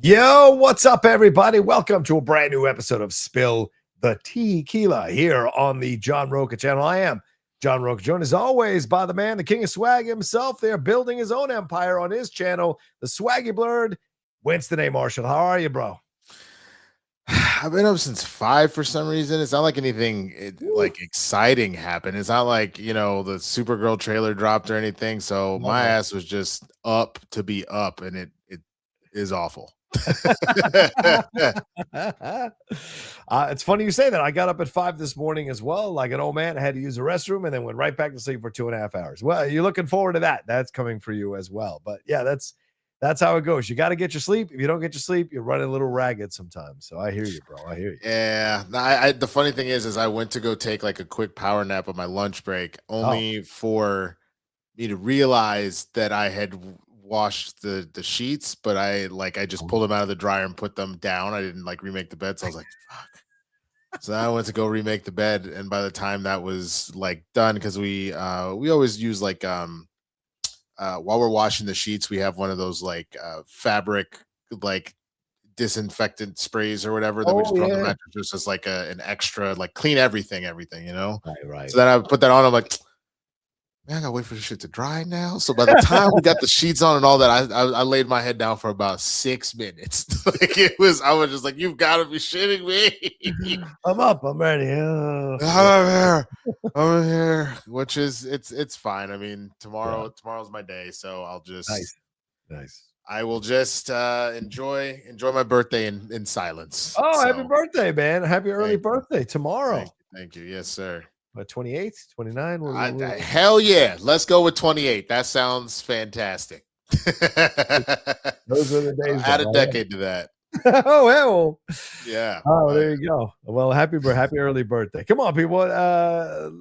Yo, what's up, everybody? Welcome to a brand new episode of Spill the Tequila here on the John Rocha channel. I am John Rocha, joined as always by the man, the king of swag himself. They're building his own empire on his channel, the Swaggy Blurred, Winston A. Marshall. How are you, bro? I've been up since 5 for some reason. It's not like anything like exciting happened. It's not like, the Supergirl trailer dropped or anything. So my ass was just up to be up, and it is awful. It's funny you say that. I got up at 5 this morning as well, like an old man. I had to use the restroom and then went right back to sleep for 2.5 hours. Well, you're looking forward to that. That's coming for you as well. But yeah, that's how it goes. You got to get your sleep. If you don't get your sleep, you're running a little ragged sometimes. So I hear you, bro. I hear you. Yeah. The funny thing is I went to go take like a quick power nap on my lunch break, only for me to realize that I had washed the sheets, but I just pulled them out of the dryer and put them down. I didn't remake the bed, so I was like, fuck. So I went to go remake the bed, and by the time that was done, because we always use while we're washing the sheets, we have one of those fabric disinfectant sprays or whatever that we just put on the mattress just as an extra clean everything, Right. So then I put that on. I'm like, man, I gotta wait for the shit to dry now. So by the time we got the sheets on and all that, I laid my head down for about 6 minutes. I was just like, you've got to be shitting me. I'm up. I'm ready. I'm here. Which is it's fine. I mean, tomorrow's my day, so I'll just nice. I will just enjoy my birthday in silence. Oh, happy birthday, man. Happy early birthday tomorrow. Thank you. Yes, sir. 28th, 29? Hell yeah. Let's go with 28. That sounds fantastic. Those are the days. Add a decade to that. Oh, hell. Yeah. Oh, there you go. Well, happy early birthday. Come on, people.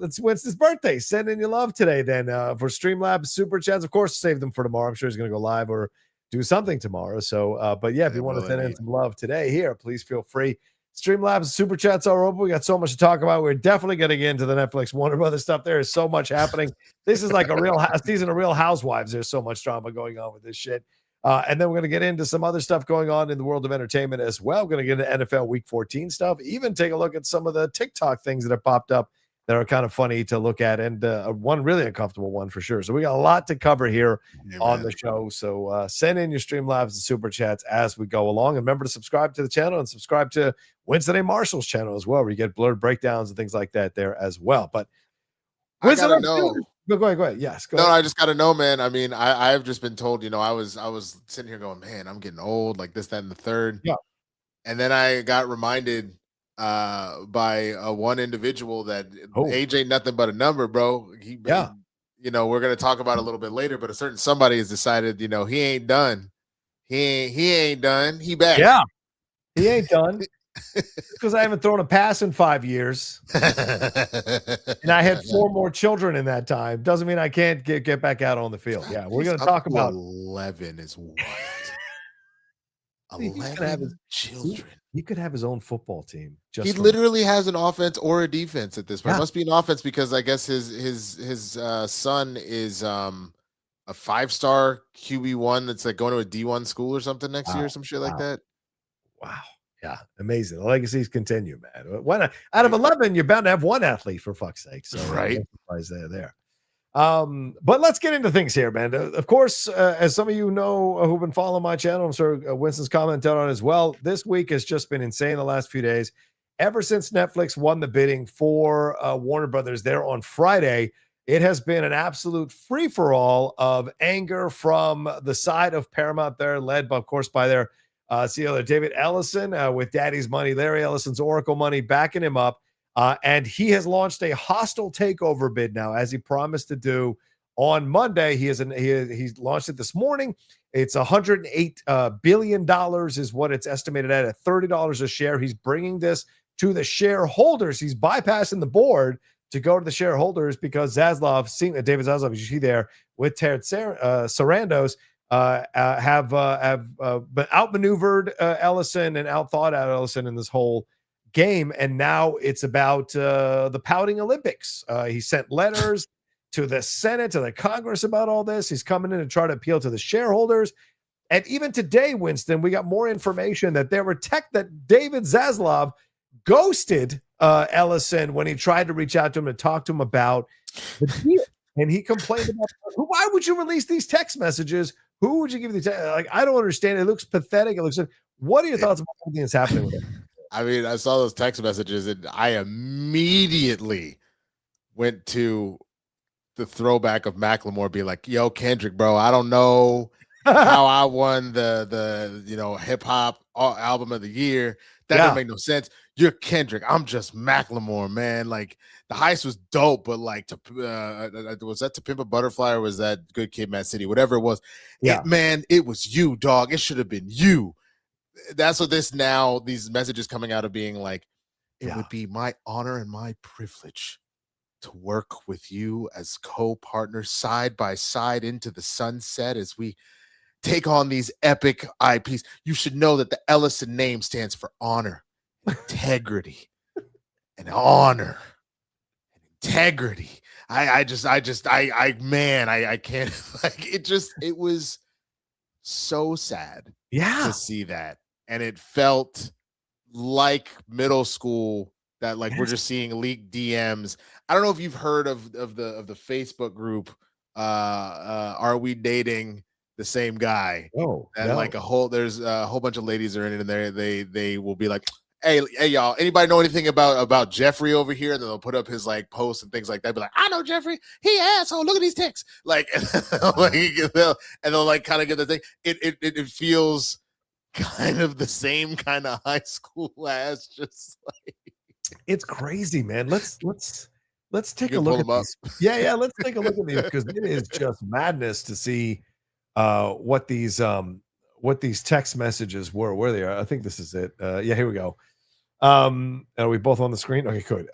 Let's Winston's birthday. Send in your love today then for Streamlabs Super Chats. Of course, save them for tomorrow. I'm sure he's going to go live or do something tomorrow. So, but yeah, if you want to send in some love today here, please feel free. Streamlabs Super Chats are open. We got so much to talk about. We're definitely going to get into the Netflix Warner Brothers stuff. There is so much happening. This is like a real season of Real Housewives. There's so much drama going on with this shit. And then we're going to get into some other stuff going on in the world of entertainment as well. We're going to get into NFL Week 14 stuff, even take a look at some of the TikTok things that have popped up that are kind of funny to look at, and one really uncomfortable one for sure. So we got a lot to cover here on the show. So send in your Streamlabs and Super Chats as we go along. And remember to subscribe to the channel and subscribe to Winston A. Marshall's channel as well, where you get blurred breakdowns and things like that there as well. But I gotta know. Go ahead. Yes. Go no, ahead. I just gotta know, man. I mean, I've just been told, I was sitting here going, man, I'm getting old, like this, that, and the third. Yeah. And then I got reminded by one individual that age ain't nothing but a number, bro. We're gonna talk about it a little bit later, but a certain somebody has decided, he ain't done. He ain't done. He back. Yeah, he ain't done. Because I haven't thrown a pass in 5 years, and I had 4 more children in that time. Doesn't mean I can't get back out on the field. Yeah, we're going to talk about 11 is what 11 children. He could have his own football team. He literally has an offense or a defense at this point. It must be an offense because I guess his son is a 5-star QB1 that's going to a D1 school or something next year, some shit like that. Wow. Yeah, amazing. The legacies continue, man. Why not? Out of 11, you're bound to have one athlete, for fuck's sake. So right. There. But let's get into things here, man. Of course, as some of you know who've been following my channel, I'm sure Winston's commented on as well. This week has just been insane the last few days. Ever since Netflix won the bidding for Warner Brothers there on Friday, it has been an absolute free-for-all of anger from the side of Paramount there, led, of course, by their CEO David Ellison with Daddy's Money, Larry Ellison's Oracle money, backing him up. And he has launched a hostile takeover bid now, as he promised to do on Monday. He's launched it this morning. It's $108 billion is what it's estimated at $30 a share. He's bringing this to the shareholders. He's bypassing the board to go to the shareholders because Zaslav, David Zaslav, as you see there, with Ted Sarandos, have outmaneuvered Ellison and outthought out Ellison in this whole game, and now it's about the pouting Olympics. He sent letters to the Senate, to the Congress about all this. He's coming in to try to appeal to the shareholders. And even today, Winston, we got more information that there were that David Zaslav ghosted Ellison when he tried to reach out to him and talk to him about the deal. And he complained about, why would you release these text messages? Who would you give these? Like, I don't understand. It looks pathetic. It looks. What are your thoughts about everything that's happening with it? I mean, I saw those text messages and I immediately went to the throwback of Macklemore, be like, "Yo, Kendrick, bro, I don't know how I won the hip hop album of the year. That don't make no sense. You're Kendrick. I'm just Macklemore, man. Like the heist was dope, but like was that To Pimp a Butterfly or was that Good Kid, Mad City? Whatever it was, it was you, dog. It should have been you." That's what these messages coming out of being like, it would be my honor and my privilege to work with you as co-partners side by side into the sunset as we take on these epic IPs. You should know that the Ellison name stands for honor, integrity, and honor and integrity. I can't, like, it was so sad to see that. And it felt like middle school that like we're just seeing leaked DMs. I don't know if you've heard of the Facebook group Are We Dating the Same Guy? Oh, and like there's a whole bunch of ladies are in it, and they will be like, hey y'all, anybody know anything about Jeffrey over here? And they'll put up his like posts and things like that. Be like, I know Jeffrey, he asshole. Look at these texts. Like, and they'll like kind of get the thing. It feels kind of the same kind of high school as just like. It's crazy, man. Let's take a look at these. Yeah, let's take a look at these because it is just madness to see what these text messages were, where they are. I think this is it. Yeah, here we go. Are we both on the screen? Okay, good.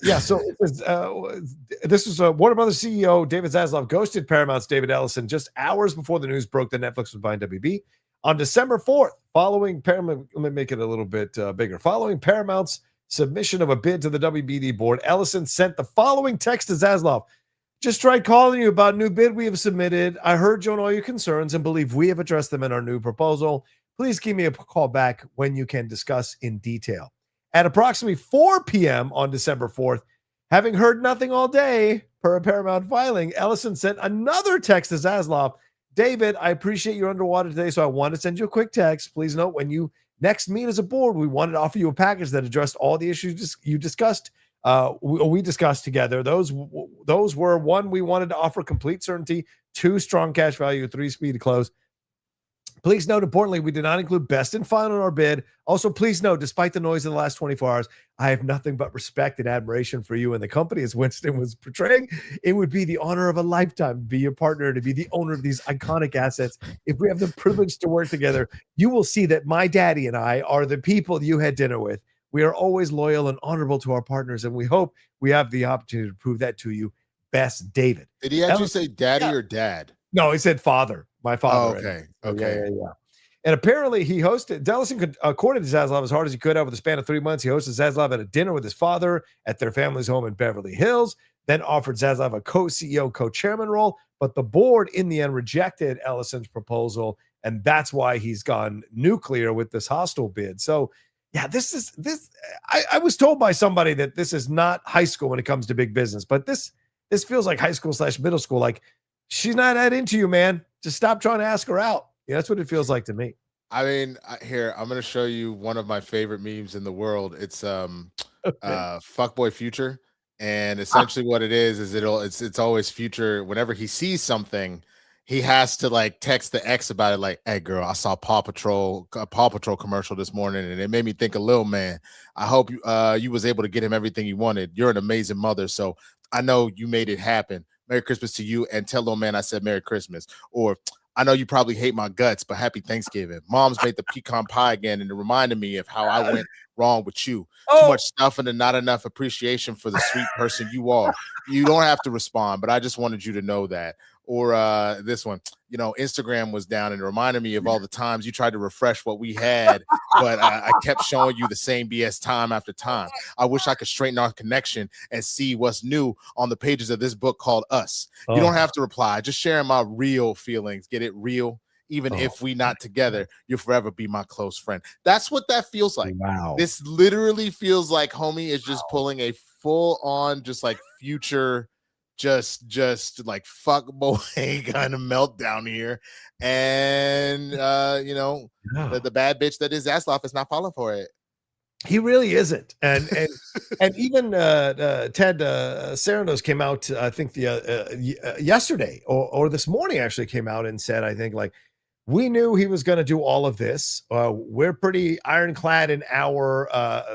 Yeah, so this was Warner Brothers CEO David Zaslav ghosted Paramount's David Ellison just hours before the news broke that Netflix was buying WB. On December 4th, following Paramount, let me make it a little bit bigger. Following Paramount's submission of a bid to the WBD board, Ellison sent the following text to Zaslav. Just tried calling you about a new bid we have submitted. I heard you on all your concerns and believe we have addressed them in our new proposal. Please give me a call back when you can discuss in detail. At approximately 4 p.m. on December 4th, having heard nothing all day per a Paramount filing, Ellison sent another text to Zaslav. David, I appreciate you're underwater today, so I want to send you a quick text. Please note when you next meet as a board, we wanted to offer you a package that addressed all the issues you discussed. We discussed together. Those were: 1, we wanted to offer complete certainty; 2, strong cash value; 3, speed to close. Please note, importantly, we did not include best and final in our bid. Also, please note, despite the noise of the last 24 hours, I have nothing but respect and admiration for you and the company as Winston was portraying. It would be the honor of a lifetime to be your partner, to be the owner of these iconic assets. If we have the privilege to work together, you will see that my daddy and I are the people you had dinner with. We are always loyal and honorable to our partners, and we hope we have the opportunity to prove that to you. Best, David. Did he actually say daddy or dad? No, he said father. My father. Oh, okay. Yeah. And apparently he hosted, Ellison courted Zaslav as hard as he could over the span of 3 months. He hosted Zaslav at a dinner with his father at their family's home in Beverly Hills, then offered Zaslav a co-CEO, co-chairman role, but the board in the end rejected Ellison's proposal, and that's why he's gone nuclear with this hostile bid. So yeah, I was told by somebody that this is not high school when it comes to big business, but this feels like high school / middle school. Like, she's not that into you, man. Just stop trying to ask her out. Yeah, that's what it feels like to me. I mean, here, I'm going to show you one of my favorite memes in the world. It's Fuckboy Future. And essentially what it is it's always Future. Whenever he sees something, he has to like text the ex about it. Like, hey girl, I saw a Paw Patrol commercial this morning and it made me think of Lil Man. I hope you was able to get him everything you wanted. You're an amazing mother. So I know you made it happen. Merry Christmas to you, and tell Lil Man I said Merry Christmas. Or I know you probably hate my guts, but happy Thanksgiving. Mom's made the pecan pie again, and it reminded me of how I went wrong with you. Too much stuffing and not enough appreciation for the sweet person you are. You don't have to respond, but I just wanted you to know that. Or this one, Instagram was down and it reminded me of all the times you tried to refresh what we had, but I kept showing you the same BS time after time. I wish I could straighten our connection and see what's new on the pages of this book called Us. You don't have to reply, just sharing my real feelings. Get it real? Even if we not together, you'll forever be my close friend. That's what that feels like. Wow. This literally feels like homie is just pulling a full on, just like future, just like fuck boy kind of meltdown here. And the bad bitch that is Zaslav is not falling for it. He really isn't, and even Ted Sarandos came out, I think yesterday or this morning actually came out and said, I think, like, we knew he was going to do all of this. We're pretty ironclad in our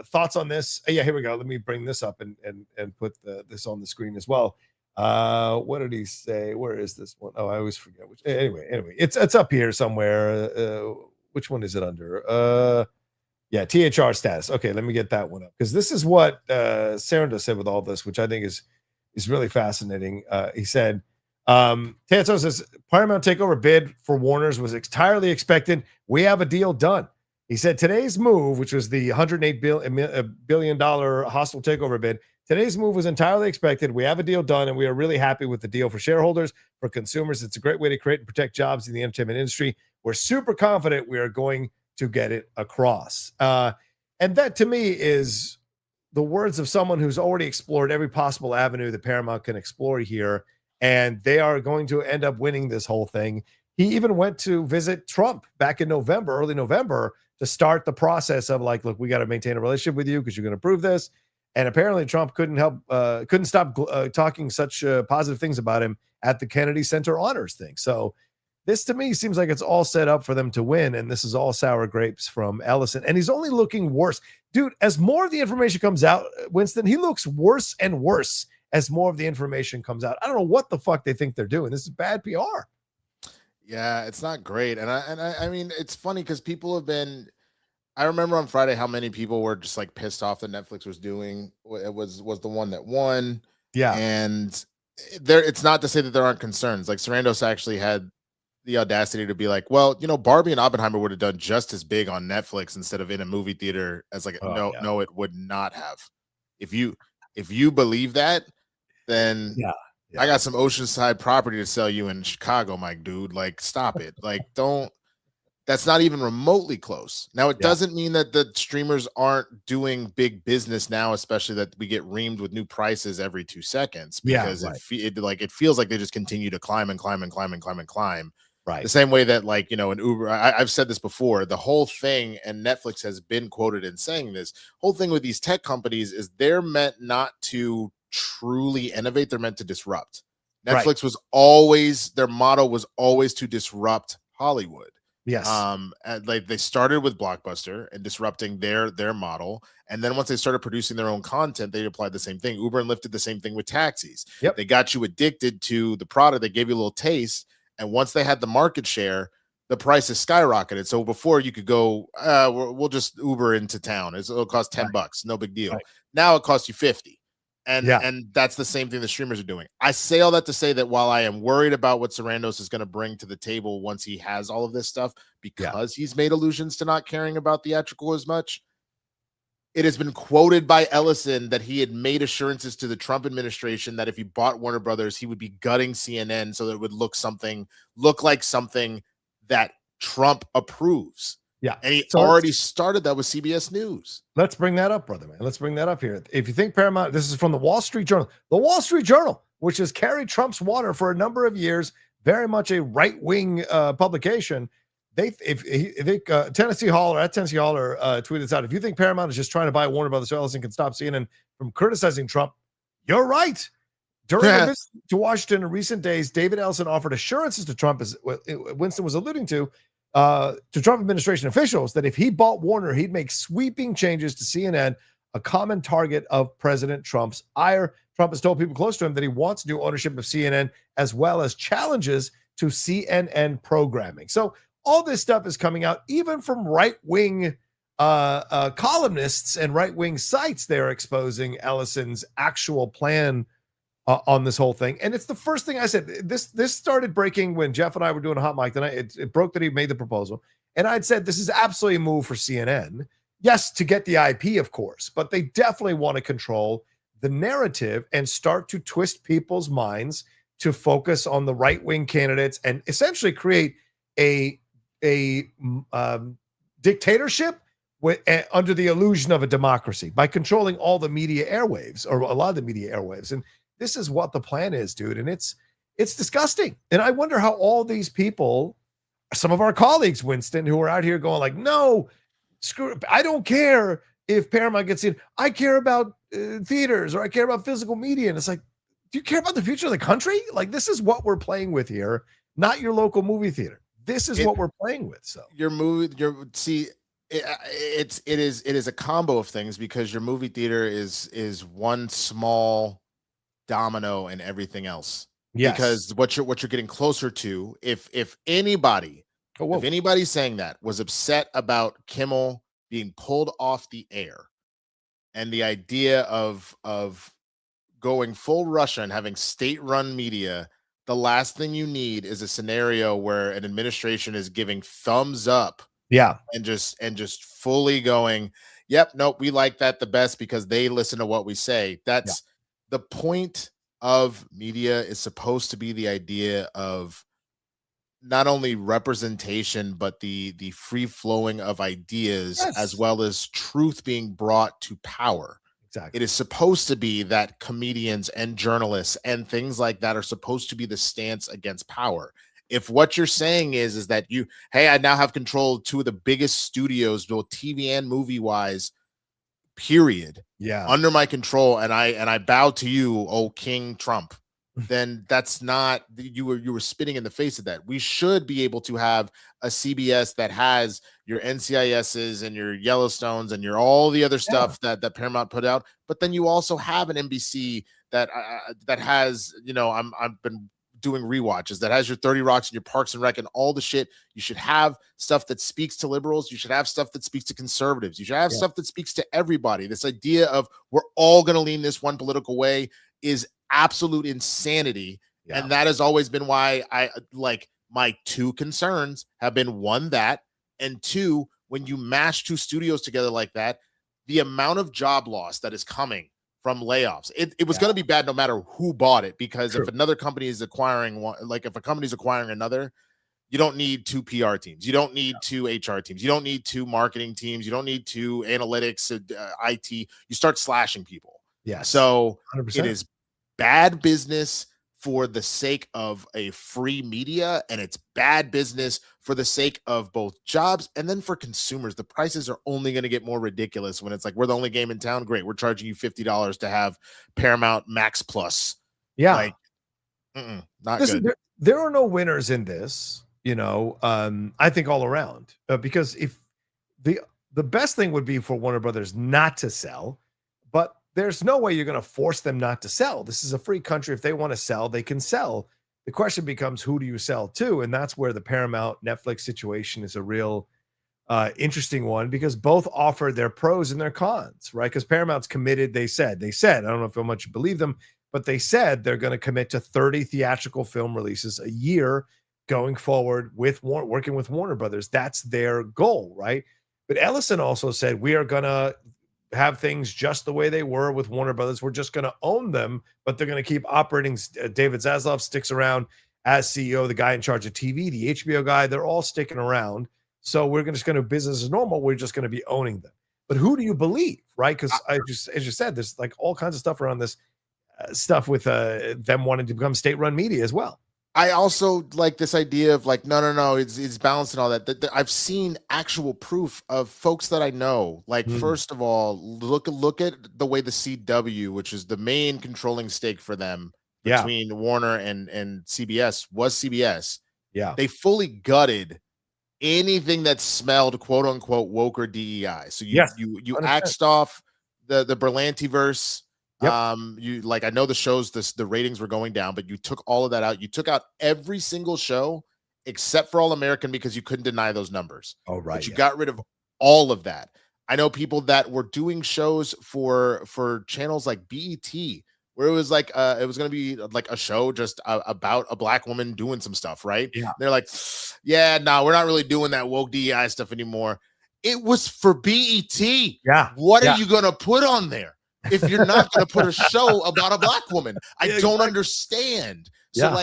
thoughts on this. Yeah, here we go. Let me bring this up and put this on the screen as well. What did he say? Where is this one? Oh, I always forget. Anyway, it's up here somewhere. Which one is it under? Yeah, THR status. Okay, let me get that one up, because this is what Sarandos said with all this, which I think is really fascinating. He said, Teatso says, Paramount takeover bid for Warner's was entirely expected. We have a deal done. He said today's move, which was the $108 billion hostile takeover bid, today's move was entirely expected. We have a deal done, and we are really happy with the deal for shareholders, for consumers. It's a great way to create and protect jobs in the entertainment industry. We're super confident we are going to get it across. And that, to me, is the words of someone who's already explored every possible avenue that Paramount can explore here, and they are going to end up winning this whole thing. He even went to visit Trump back in early November, to start the process of, like, look, we got to maintain a relationship with you because you're going to prove this. And apparently Trump couldn't stop talking such positive things about him at the Kennedy Center honors thing. So this, to me, seems like it's all set up for them to win, and this is all sour grapes from Ellison. And he's only looking worse. Dude, as more of the information comes out, Winston, he looks worse and worse as more of the information comes out. I don't know what the fuck they think they're doing. This is bad PR. Yeah, it's not great. And I mean, it's funny because people have been, I remember on Friday how many people were just like pissed off that Netflix was doing. It was the one that won. Yeah. And it's not to say that there aren't concerns. Like, Sarandos actually had the audacity to be like, well, Barbie and Oppenheimer would have done just as big on Netflix instead of in a movie theater as like, no, it would not have. If you believe that, then yeah. I got some oceanside property to sell you in Chicago, my dude. Like, stop it. Like, that's not even remotely close. Now, it doesn't mean that the streamers aren't doing big business now, especially that we get reamed with new prices every 2 seconds, because it feels like they just continue to climb and climb and climb and climb and climb. Right. The same way that, like, in Uber, I've said this before, the whole thing, and Netflix has been quoted in saying this, whole thing with these tech companies is they're meant not to truly innovate. They're meant to disrupt. Netflix was always, their motto was always to disrupt Hollywood. Yes. Like, they started with Blockbuster and disrupting their model, and then once they started producing their own content, they applied the same thing. Uber and Lyft did the same thing with taxis. Yep. They got you addicted to the product. They gave you a little taste, and once they had the market share, the prices skyrocketed. So before, you could go, we'll just Uber into town. It'll cost $10, no big deal. Right. Now it costs you 50. And that's the same thing the streamers are doing. I say all that to say that while I am worried about what Sarandos is going to bring to the table once he has all of this stuff, because he's made allusions to not caring about theatrical as much, it has been quoted by Ellison that he had made assurances to the Trump administration that if he bought Warner Brothers, he would be gutting CNN so that it would look like something that Trump approves. Yeah. And he already started that with CBS News. Let's bring that up, brother, man. Let's bring that up here. If you think Paramount, this is from the Wall Street Journal. The Wall Street Journal, which has carried Trump's water for a number of years, very much a right-wing publication. Tennessee Holler tweeted this out. If you think Paramount is just trying to buy Warner Brothers so Ellison can stop CNN from criticizing Trump, you're right. During a visit to Washington in recent days, David Ellison offered assurances to Trump, as Winston was alluding to Trump administration officials, that if he bought Warner, he'd make sweeping changes to CNN, a common target of President Trump's ire. Trump has told people close to him that he wants new ownership of CNN, as well as challenges to CNN programming. So all this stuff is coming out, even from right-wing columnists and right-wing sites. They're exposing Ellison's actual plan on this whole thing. And it's the first thing I said. This started breaking when Jeff and I were doing a hot mic tonight. It broke that he made the proposal. And I'd said, this is absolutely a move for CNN. Yes, to get the IP, of course, but they definitely want to control the narrative and start to twist people's minds to focus on the right-wing candidates and essentially create a a dictatorship under the illusion of a democracy by controlling all the media airwaves, or a lot of the media airwaves. And this is what the plan is, dude. And it's disgusting. And I wonder how all these people, some of our colleagues, Winston, who are out here going like, no, screw it. I don't care if Paramount gets in. I care about theaters, or I care about physical media. And it's like, do you care about the future of the country? Like, this is what we're playing with here, not your local movie theater. This is what we're playing with. So it is a combo of things, because your movie theater is one small domino in everything else. Yes. Because what you're getting closer to, if anybody's saying that was upset about Kimmel being pulled off the air, and the idea of going full Russia and having state-run media, the last thing you need is a scenario where an administration is giving thumbs up, and just fully going, yep, nope, we like that the best because they listen to what we say. That's the point of media, is supposed to be the idea of not only representation, but the free flowing of ideas, as well as truth being brought to power. Exactly. It is supposed to be that comedians and journalists and things like that are supposed to be the stance against power. If what you're saying is that I now have control of two of the biggest studios, both TV and movie wise, period, under my control, and I bow to you, oh King Trump, then that's not, you were spitting in the face of that. We should be able to have a CBS that has your NCISs and your Yellowstones and your all the other stuff that Paramount put out, but then you also have an NBC that has, I've been doing rewatches, that has your 30 Rocks and your Parks and Rec and all the shit. You should have stuff that speaks to liberals. You should have stuff that speaks to conservatives. You should have stuff that speaks to everybody. This idea of we're all going to lean this one political way is absolute insanity. And that has always been why my two concerns have been, one, that, and two, when you mash two studios together like that, the amount of job loss that is coming from layoffs, it was going to be bad no matter who bought it, because if another company is acquiring one, like if a company's acquiring another, you don't need two PR teams, you don't need two HR teams, you don't need two marketing teams, you don't need two analytics, IT. You start slashing people. So 100%. It is bad business for the sake of a free media, and it's bad business for the sake of both jobs and then for consumers. The prices are only going to get more ridiculous when it's like, we're the only game in town. Great, we're charging you $50 to have Paramount Max Plus. Not Listen, good. There are no winners in this, I think all around, because if the best thing would be for Warner Brothers not to sell, but there's no way you're going to force them not to sell. This is a free country. If they want to sell, they can sell. The question becomes, who do you sell to? And that's where the Paramount Netflix situation is a real interesting one, because both offer their pros and their cons, right? Because Paramount's committed. They said, I don't know how much you believe them, but they said they're going to commit to 30 theatrical film releases a year going forward with working with Warner Brothers. That's their goal, right? But Ellison also said, we are going to have things just the way they were with Warner Brothers. We're just going to own them, but they're going to keep operating. David Zaslav sticks around as CEO, the guy in charge of TV, the HBO guy. They're all sticking around. So we're just going to business as normal. We're just going to be owning them. But who do you believe, right? Because as you said, there's like all kinds of stuff around this stuff with them wanting to become state-run media as well. I also like this idea of like, no, it's balanced and all that. I've seen actual proof of folks that I know. Like, first of all, look at the way the CW, which is the main controlling stake for them between Warner and CBS, was CBS. Yeah, they fully gutted anything that smelled quote unquote woke or DEI. So you axed off the Berlantiverse. Yep. I know the shows, the ratings were going down, but you took all of that out. You took out every single show except for All American, because you couldn't deny those numbers. Oh, right. But you got rid of all of that. I know people that were doing shows for channels like BET, where it was like it was going to be like a show just about a black woman doing some stuff, right? Yeah. They're like, we're not really doing that woke DEI stuff anymore. It was for BET. Yeah. What are you going to put on there if you're not going to put a show about a black woman? I don't understand. So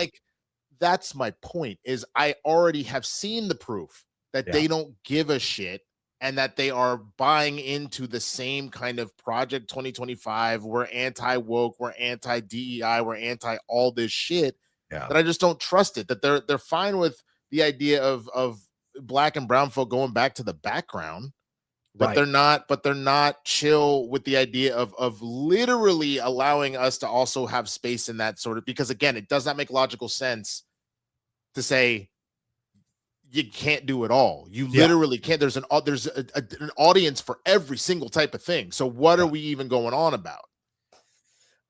that's my point, is I already have seen the proof that they don't give a shit and that they are buying into the same kind of Project 2025. We're anti-woke, we're anti-DEI, we're anti all this shit. That I just don't trust it. That they're fine with the idea of black and brown folk going back to the background, but they're not chill with the idea of literally allowing us to also have space in that sort of, because again, it does not make logical sense to say you can't do it all. You literally can't. There's an audience for every single type of thing. So what are we even going on about?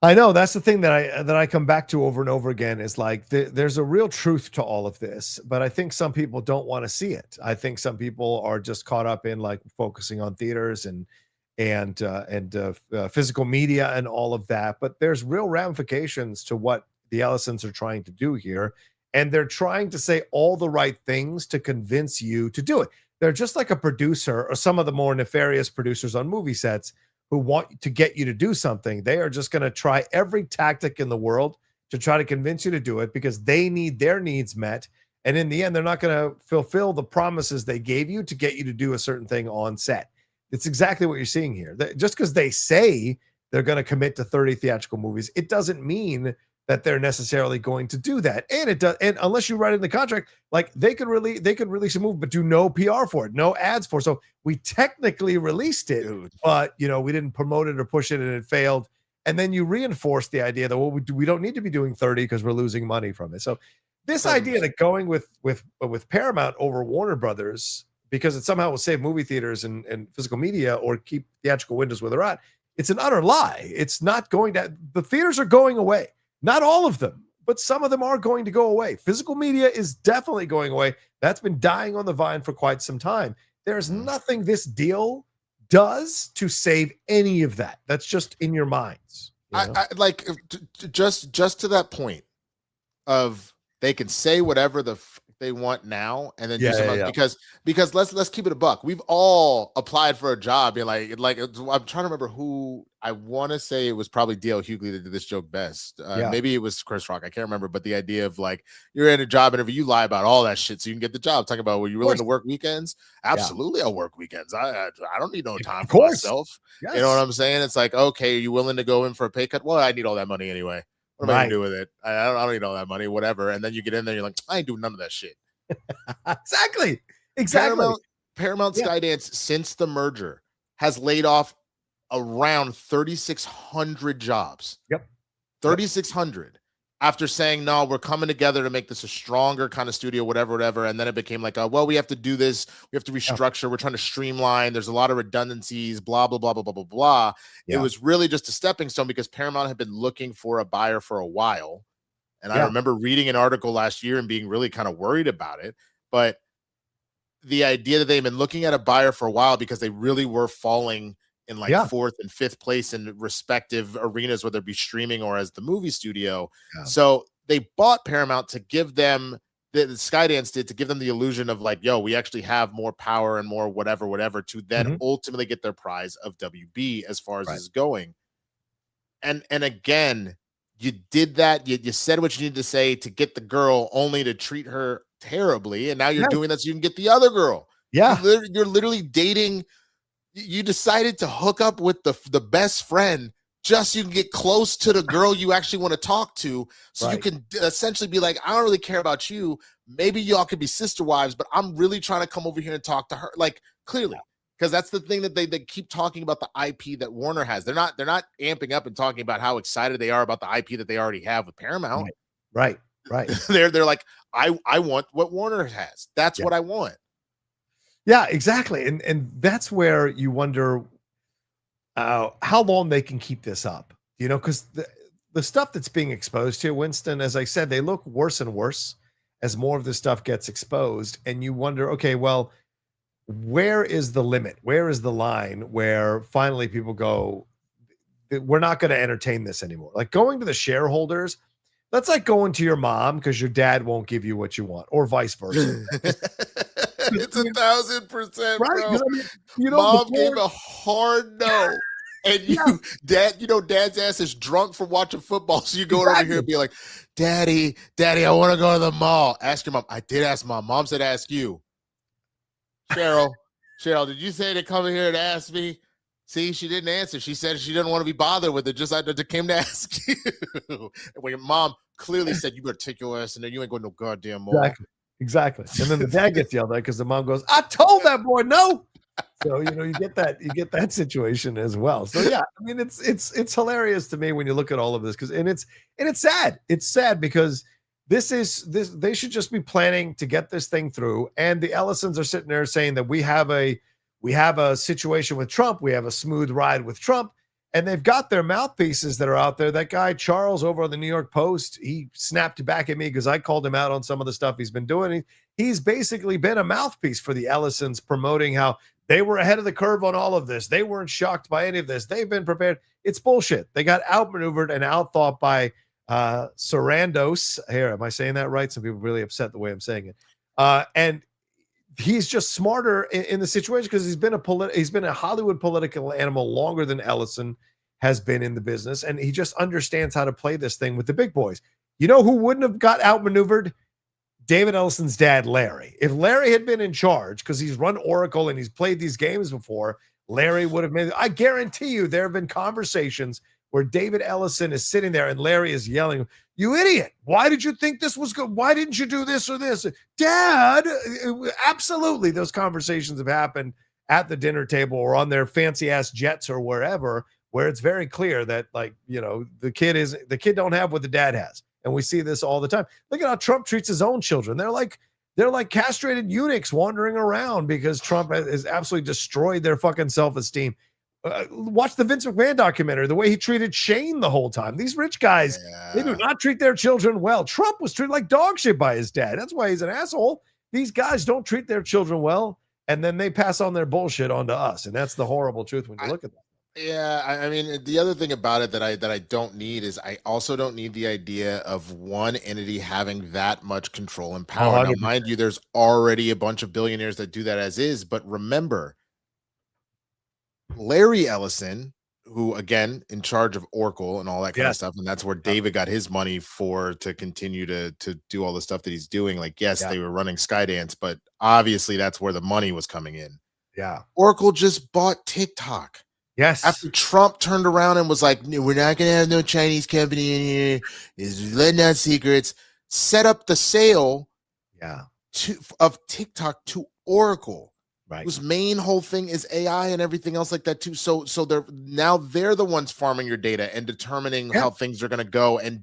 I know that's the thing that I come back to over and over again is like there's a real truth to all of this, but I think some people don't want to see it. I think some people are just caught up in like focusing on theaters and physical media and all of that. But there's real ramifications to what the Ellisons are trying to do here. And they're trying to say all the right things to convince you to do it. They're just like a producer or some of the more nefarious producers on movie sets who want to get you to do something. They are just going to try every tactic in the world to try to convince you to do it because they need their needs met. And in the end, they're not going to fulfill the promises they gave you to get you to do a certain thing on set. It's exactly what you're seeing here. Just because they say they're going to commit to 30 theatrical movies, it doesn't mean that they're necessarily going to do that. And it does, and unless you write in the contract, like they could release a movie, but do no PR for it, no ads for it. So we technically released it, but we didn't promote it or push it and it failed. And then you reinforce the idea that, well, we don't need to be doing 30 because we're losing money from it. So this idea that going with Paramount over Warner Brothers, because it somehow will save movie theaters and physical media or keep theatrical windows where they're at, it's an utter lie. It's not going to, the theaters are going away. Not all of them, but some of them are going to go away. Physical media is definitely going away. That's been dying on the vine for quite some time. There's nothing this deal does to save any of that. That's just in your minds. I like just to that point of they can say whatever they want now and then do something because let's keep it a buck. We've all applied for a job and like I'm trying to remember who. I want to say it was probably D.L. Hughley that did this joke best. Maybe it was Chris Rock. I can't remember, but the idea of like you're in a job interview, you lie about all that shit so you can get the job. Talking about, were you willing to work weekends? Absolutely, I'll work weekends. I don't need no time for myself. Yes. You know what I'm saying? It's like, okay, are you willing to go in for a pay cut? Well, I need all that money anyway. What am I gonna do with it? I don't need all that money, whatever. And then you get in there, you're like, I ain't doing none of that shit. Exactly. Paramount Skydance since the merger has laid off around 3,600 jobs. 3,600 after saying, no, we're coming together to make this a stronger kind of studio, whatever. And then it became like, well, we have to do this. We have to restructure. We're trying to streamline. There's a lot of redundancies, blah, blah, blah, blah, blah, blah, blah. It was really just a stepping stone because Paramount had been looking for a buyer for a while. And I remember reading an article last year and being really kind of worried about it. But the idea that they've been looking at a buyer for a while because they really were falling in like fourth and fifth place in respective arenas, whether it be streaming or as the movie studio. So they bought Paramount to give them the Skydance did to give them the illusion of like, yo, we actually have more power and more whatever to then ultimately get their prize of WB as far as this is going. And again, you did that. You said what you needed to say to get the girl only to treat her terribly. And now you're doing that so you can get the other girl. You're literally dating. You decided to hook up with the best friend just so you can get close to the girl you actually want to talk to. So you can essentially be like, I don't really care about you. Maybe y'all could be sister wives, but I'm really trying to come over here and talk to her. Like clearly, because that's the thing that they keep talking about the IP that Warner has. They're not amping up and talking about how excited they are about the IP that they already have with Paramount. Right. they're like, I want what Warner has. That's what I want. Yeah, exactly. And that's where you wonder how long they can keep this up, because the stuff that's being exposed here, Winston, as I said, they look worse and worse as more of this stuff gets exposed. And you wonder, okay, well, where is the limit? Where is the line where finally people go, we're not going to entertain this anymore? Like going to the shareholders, that's like going to your mom because your dad won't give you what you want, or vice versa. It's 1,000%, right? Bro. Mom gave a hard no. And dad's ass is drunk from watching football. So you go over here and be like, Daddy, I want to go to the mall. Ask your mom. I did ask mom. Mom said, ask you. Cheryl, did you say to come here to ask me? See, she didn't answer. She said she didn't want to be bothered with it. Just I came to ask you. When your mom clearly said you better take your ass in there. You ain't going no goddamn mall. Exactly. And then the dad gets yelled at because the mom goes, "I told that boy no." So you get that situation as well. So yeah, I mean it's hilarious to me when you look at all of this because it's sad. It's sad because this they should just be planning to get this thing through. And the Ellisons are sitting there saying that we have a situation with Trump, we have a smooth ride with Trump, and they've got their mouthpieces that are out there. That guy Charles over on the New York Post, he snapped back at me because I called him out on some of the stuff he's been doing. He's basically been a mouthpiece for the Ellisons, promoting how they were ahead of the curve on all of this. They weren't shocked by any of this. They've been prepared. It's bullshit. They got outmaneuvered and outthought by Sarandos. Here, am I saying that right? Some people are really upset the way I'm saying it. And he's just smarter in the situation because he's been a Hollywood political animal longer than Ellison has been in the business, and he just understands how to play this thing with the big boys. You know who wouldn't have got outmaneuvered? David Ellison's dad, Larry. If Larry had been in charge, because he's run Oracle and he's played these games before, Larry would have made. I guarantee you, there have been conversations where David Ellison is sitting there and Larry is yelling, "You idiot! Why did you think this was good? Why didn't you do this or this?" Dad, absolutely, those conversations have happened at the dinner table or on their fancy ass jets or wherever, where it's very clear that, like, the kid don't have what the dad has. And we see this all the time. Look at how Trump treats his own children. They're like castrated eunuchs wandering around because Trump has absolutely destroyed their fucking self-esteem. Watch the Vince McMahon documentary, the way he treated Shane the whole time. These rich guys, They do not treat their children well. Trump was treated like dog shit by his dad. That's why he's an asshole. These guys don't treat their children well, and then they pass on their bullshit onto us. And that's the horrible truth when you look at that. Yeah, I mean, the other thing about it that I don't need is I also don't need the idea of one entity having that much control and power. Now, mind you, there's already a bunch of billionaires that do that as is, but remember, Larry Ellison, who again in charge of Oracle and all that kind of stuff, and that's where David got his money to continue to do all the stuff that he's doing. Like, yes, they were running Skydance, but obviously that's where the money was coming in. Yeah, Oracle just bought TikTok. Yes. After Trump turned around and was like, "We're not going to have no Chinese company in here. Is letting out secrets." Set up the sale of TikTok to Oracle, right? Whose main whole thing is AI and everything else like that too. So they're the ones farming your data and determining how things are going to go. And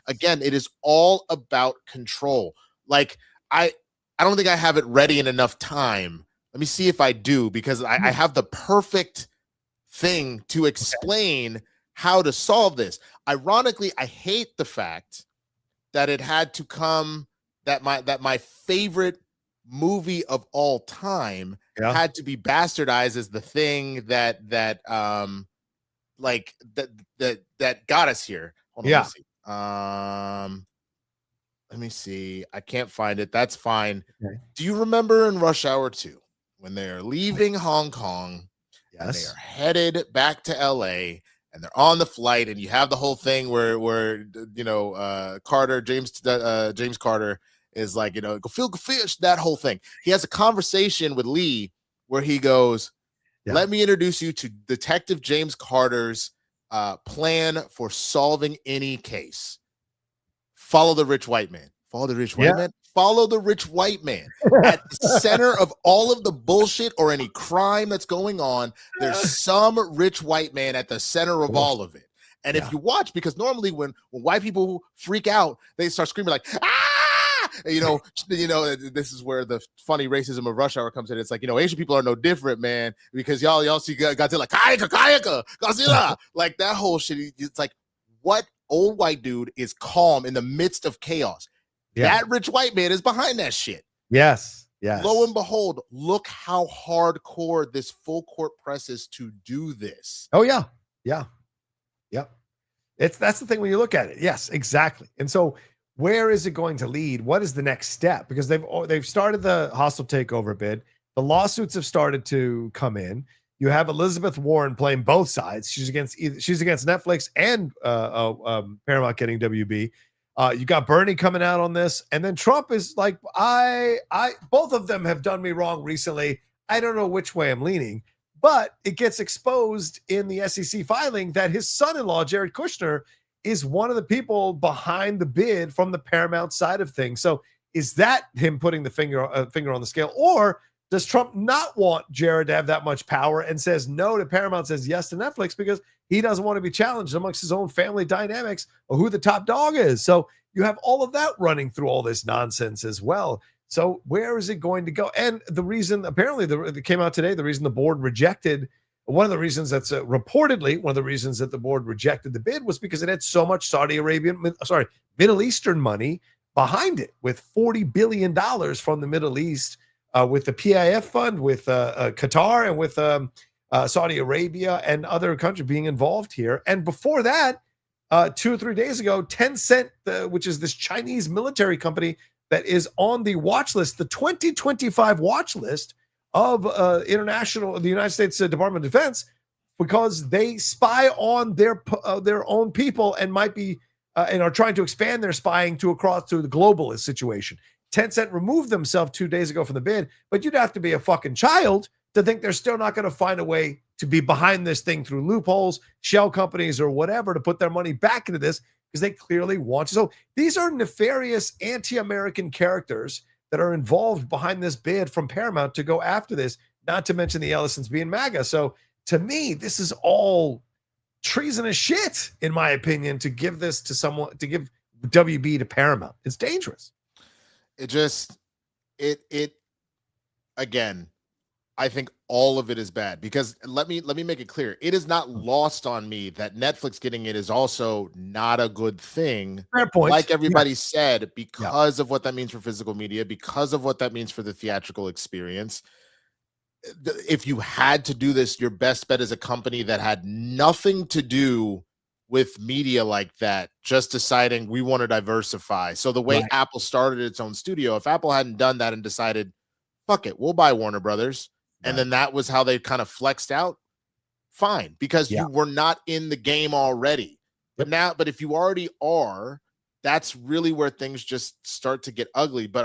again, it is all about control. Like I don't think I have it ready in enough time. Let me see if I do, because I have the perfect thing to explain how to solve this. Ironically, I hate the fact that it had to come that my favorite movie of all time had to be bastardized as the thing that got us here. Hold on, let me see. I can't find it. That's fine. Okay. Do you remember in Rush Hour 2 when they're leaving Hong Kong? And they are headed back to LA and they're on the flight, and you have the whole thing where Carter, James Carter is like, go fish, that whole thing. He has a conversation with Lee where he goes, "Let me introduce you to Detective James Carter's plan for solving any case. Follow the rich white man." Follow the rich white man. Follow the rich white man. At the center of all of the bullshit or any crime that's going on, there's some rich white man at the center of all of it. And if you watch, because normally when white people freak out, they start screaming like, "Ah!" This is where the funny racism of Rush Hour comes in. It's like, Asian people are no different, man, because y'all see Godzilla, Kayaka, Godzilla, like that whole shit. It's like, what old white dude is calm in the midst of chaos? That rich white man is behind that shit. Yes. Lo and behold, look how hardcore this full court press is to do this. Oh yeah. That's the thing when you look at it. Yes, exactly. And so, where is it going to lead? What is the next step? Because they've started the hostile takeover bid. The lawsuits have started to come in. You have Elizabeth Warren playing both sides. She's against Netflix and Paramount getting WB. You got Bernie coming out on this, and then Trump is like, I both of them have done me wrong recently. I don't know which way I'm leaning, but it gets exposed in the SEC filing that his son-in-law, Jared Kushner, is one of the people behind the bid from the Paramount side of things. So is that him putting the finger on the scale, or does Trump not want Jared to have that much power and says no to Paramount, says yes to Netflix because he doesn't want to be challenged amongst his own family dynamics of who the top dog is? So you have all of that running through all this nonsense as well. So where is it going to go? And the reason, apparently, it came out today, the reason the board rejected, one of the reasons that's reportedly one of the reasons that the board rejected the bid was because it had so much Middle Eastern money behind it, with $40 billion from the Middle East, with the PIF fund, with Qatar, and with Saudi Arabia and other countries being involved here. And before that, 2 or 3 days ago, Tencent, which is this Chinese military company that is on the watch list, the 2025 watch list of the United States Department of Defense, because they spy on their own people and might be and are trying to expand their spying to the globalist situation. Tencent removed themselves 2 days ago from the bid, but you'd have to be a fucking child to think they're still not going to find a way to be behind this thing through loopholes, shell companies, or whatever, to put their money back into this, because they clearly want to. So these are nefarious anti-American characters that are involved behind this bid from Paramount to go after this, not to mention the Ellisons being MAGA. So to me, this is all treasonous shit, in my opinion, to give this to someone, to give WB to Paramount. It's dangerous. Again, I think all of it is bad, because let me make it clear. It is not lost on me that Netflix getting it is also not a good thing. Fair point. Like everybody said, because of what that means for physical media, because of what that means for the theatrical experience. If you had to do this, your best bet is a company that had nothing to do with media like that, just deciding we want to diversify. So the way Apple started its own studio, if Apple hadn't done that and decided, fuck it, we'll buy Warner Brothers, and then that was how they kind of flexed out, fine, because you were not in the game already. But if you already are, that's really where things just start to get ugly. But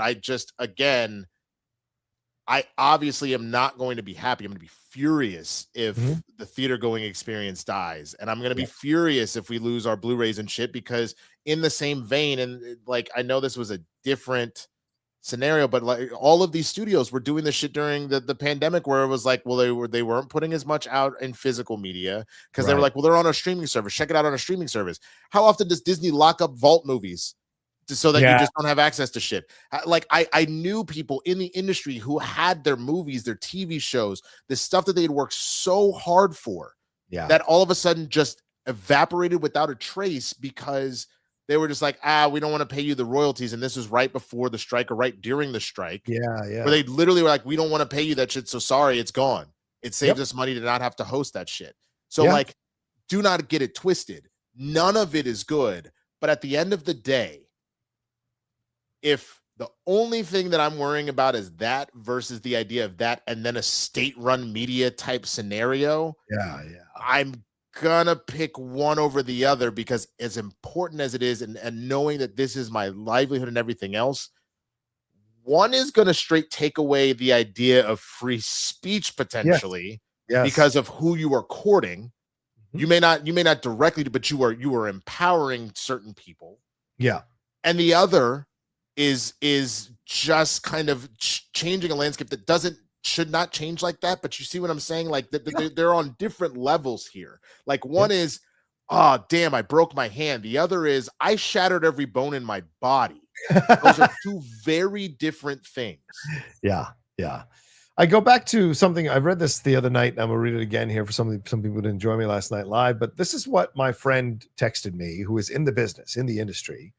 I obviously am not going to be happy. I'm going to be furious if the theater going experience dies. And I'm going to be furious if we lose our Blu-rays and shit, because in the same vein, and like, I know this was a different scenario, but like all of these studios were doing this shit during the pandemic, where it was like, well, they weren't putting as much out in physical media because they were like, well, they're on a streaming service. Check it out on a streaming service. How often does Disney lock up vault movies so that you just don't have access to shit? Like I knew people in the industry who had their movies, their TV shows, the stuff that they had worked so hard for, that all of a sudden just evaporated without a trace, because they were just like, we don't want to pay you the royalties. And this was right before the strike or right during the strike. Where they literally were like, we don't want to pay you that shit. So sorry, it's gone. It saves us money to not have to host that shit. So like, do not get it twisted. None of it is good. But at the end of the day, if the only thing that I'm worrying about is that versus the idea of that and then a state-run media type scenario, I'm gonna pick one over the other, because as important as it is, and knowing that this is my livelihood and everything else, one is gonna straight take away the idea of free speech potentially, because of who you are courting. You may not directly, but you are empowering certain people. And the other is just kind of changing a landscape that should not change like that. But you see what I'm saying? Like they're on different levels here. Like one is, oh damn, I broke my hand. The other is, I shattered every bone in my body. Those are two very different things. I go back to something. I read this the other night, and I'm gonna read it again here for some people didn't join me last night live. But this is what my friend texted me, who is in the business, in the industry.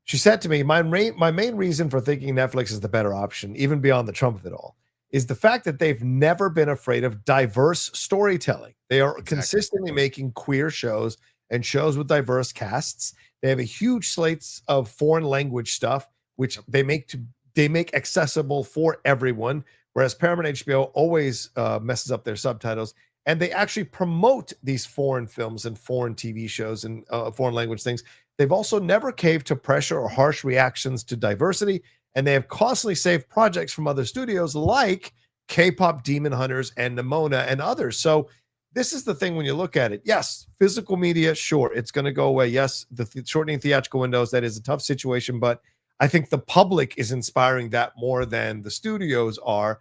She said to me, my main reason for thinking Netflix is the better option, even beyond the Trump of it all, is the fact that they've never been afraid of diverse storytelling. They are consistently making queer shows and shows with diverse casts. They have a huge slates of foreign language stuff, which they make accessible for everyone, whereas Paramount HBO always messes up their subtitles. And they actually promote these foreign films and foreign TV shows and foreign language things. They've also never caved to pressure or harsh reactions to diversity, and they have constantly saved projects from other studios like K-pop Demon Hunters and Nimona and others. So this is the thing when you look at it. Yes, physical media, sure, it's going to go away. Yes, the shortening theatrical windows, that is a tough situation, but I think the public is inspiring that more than the studios are.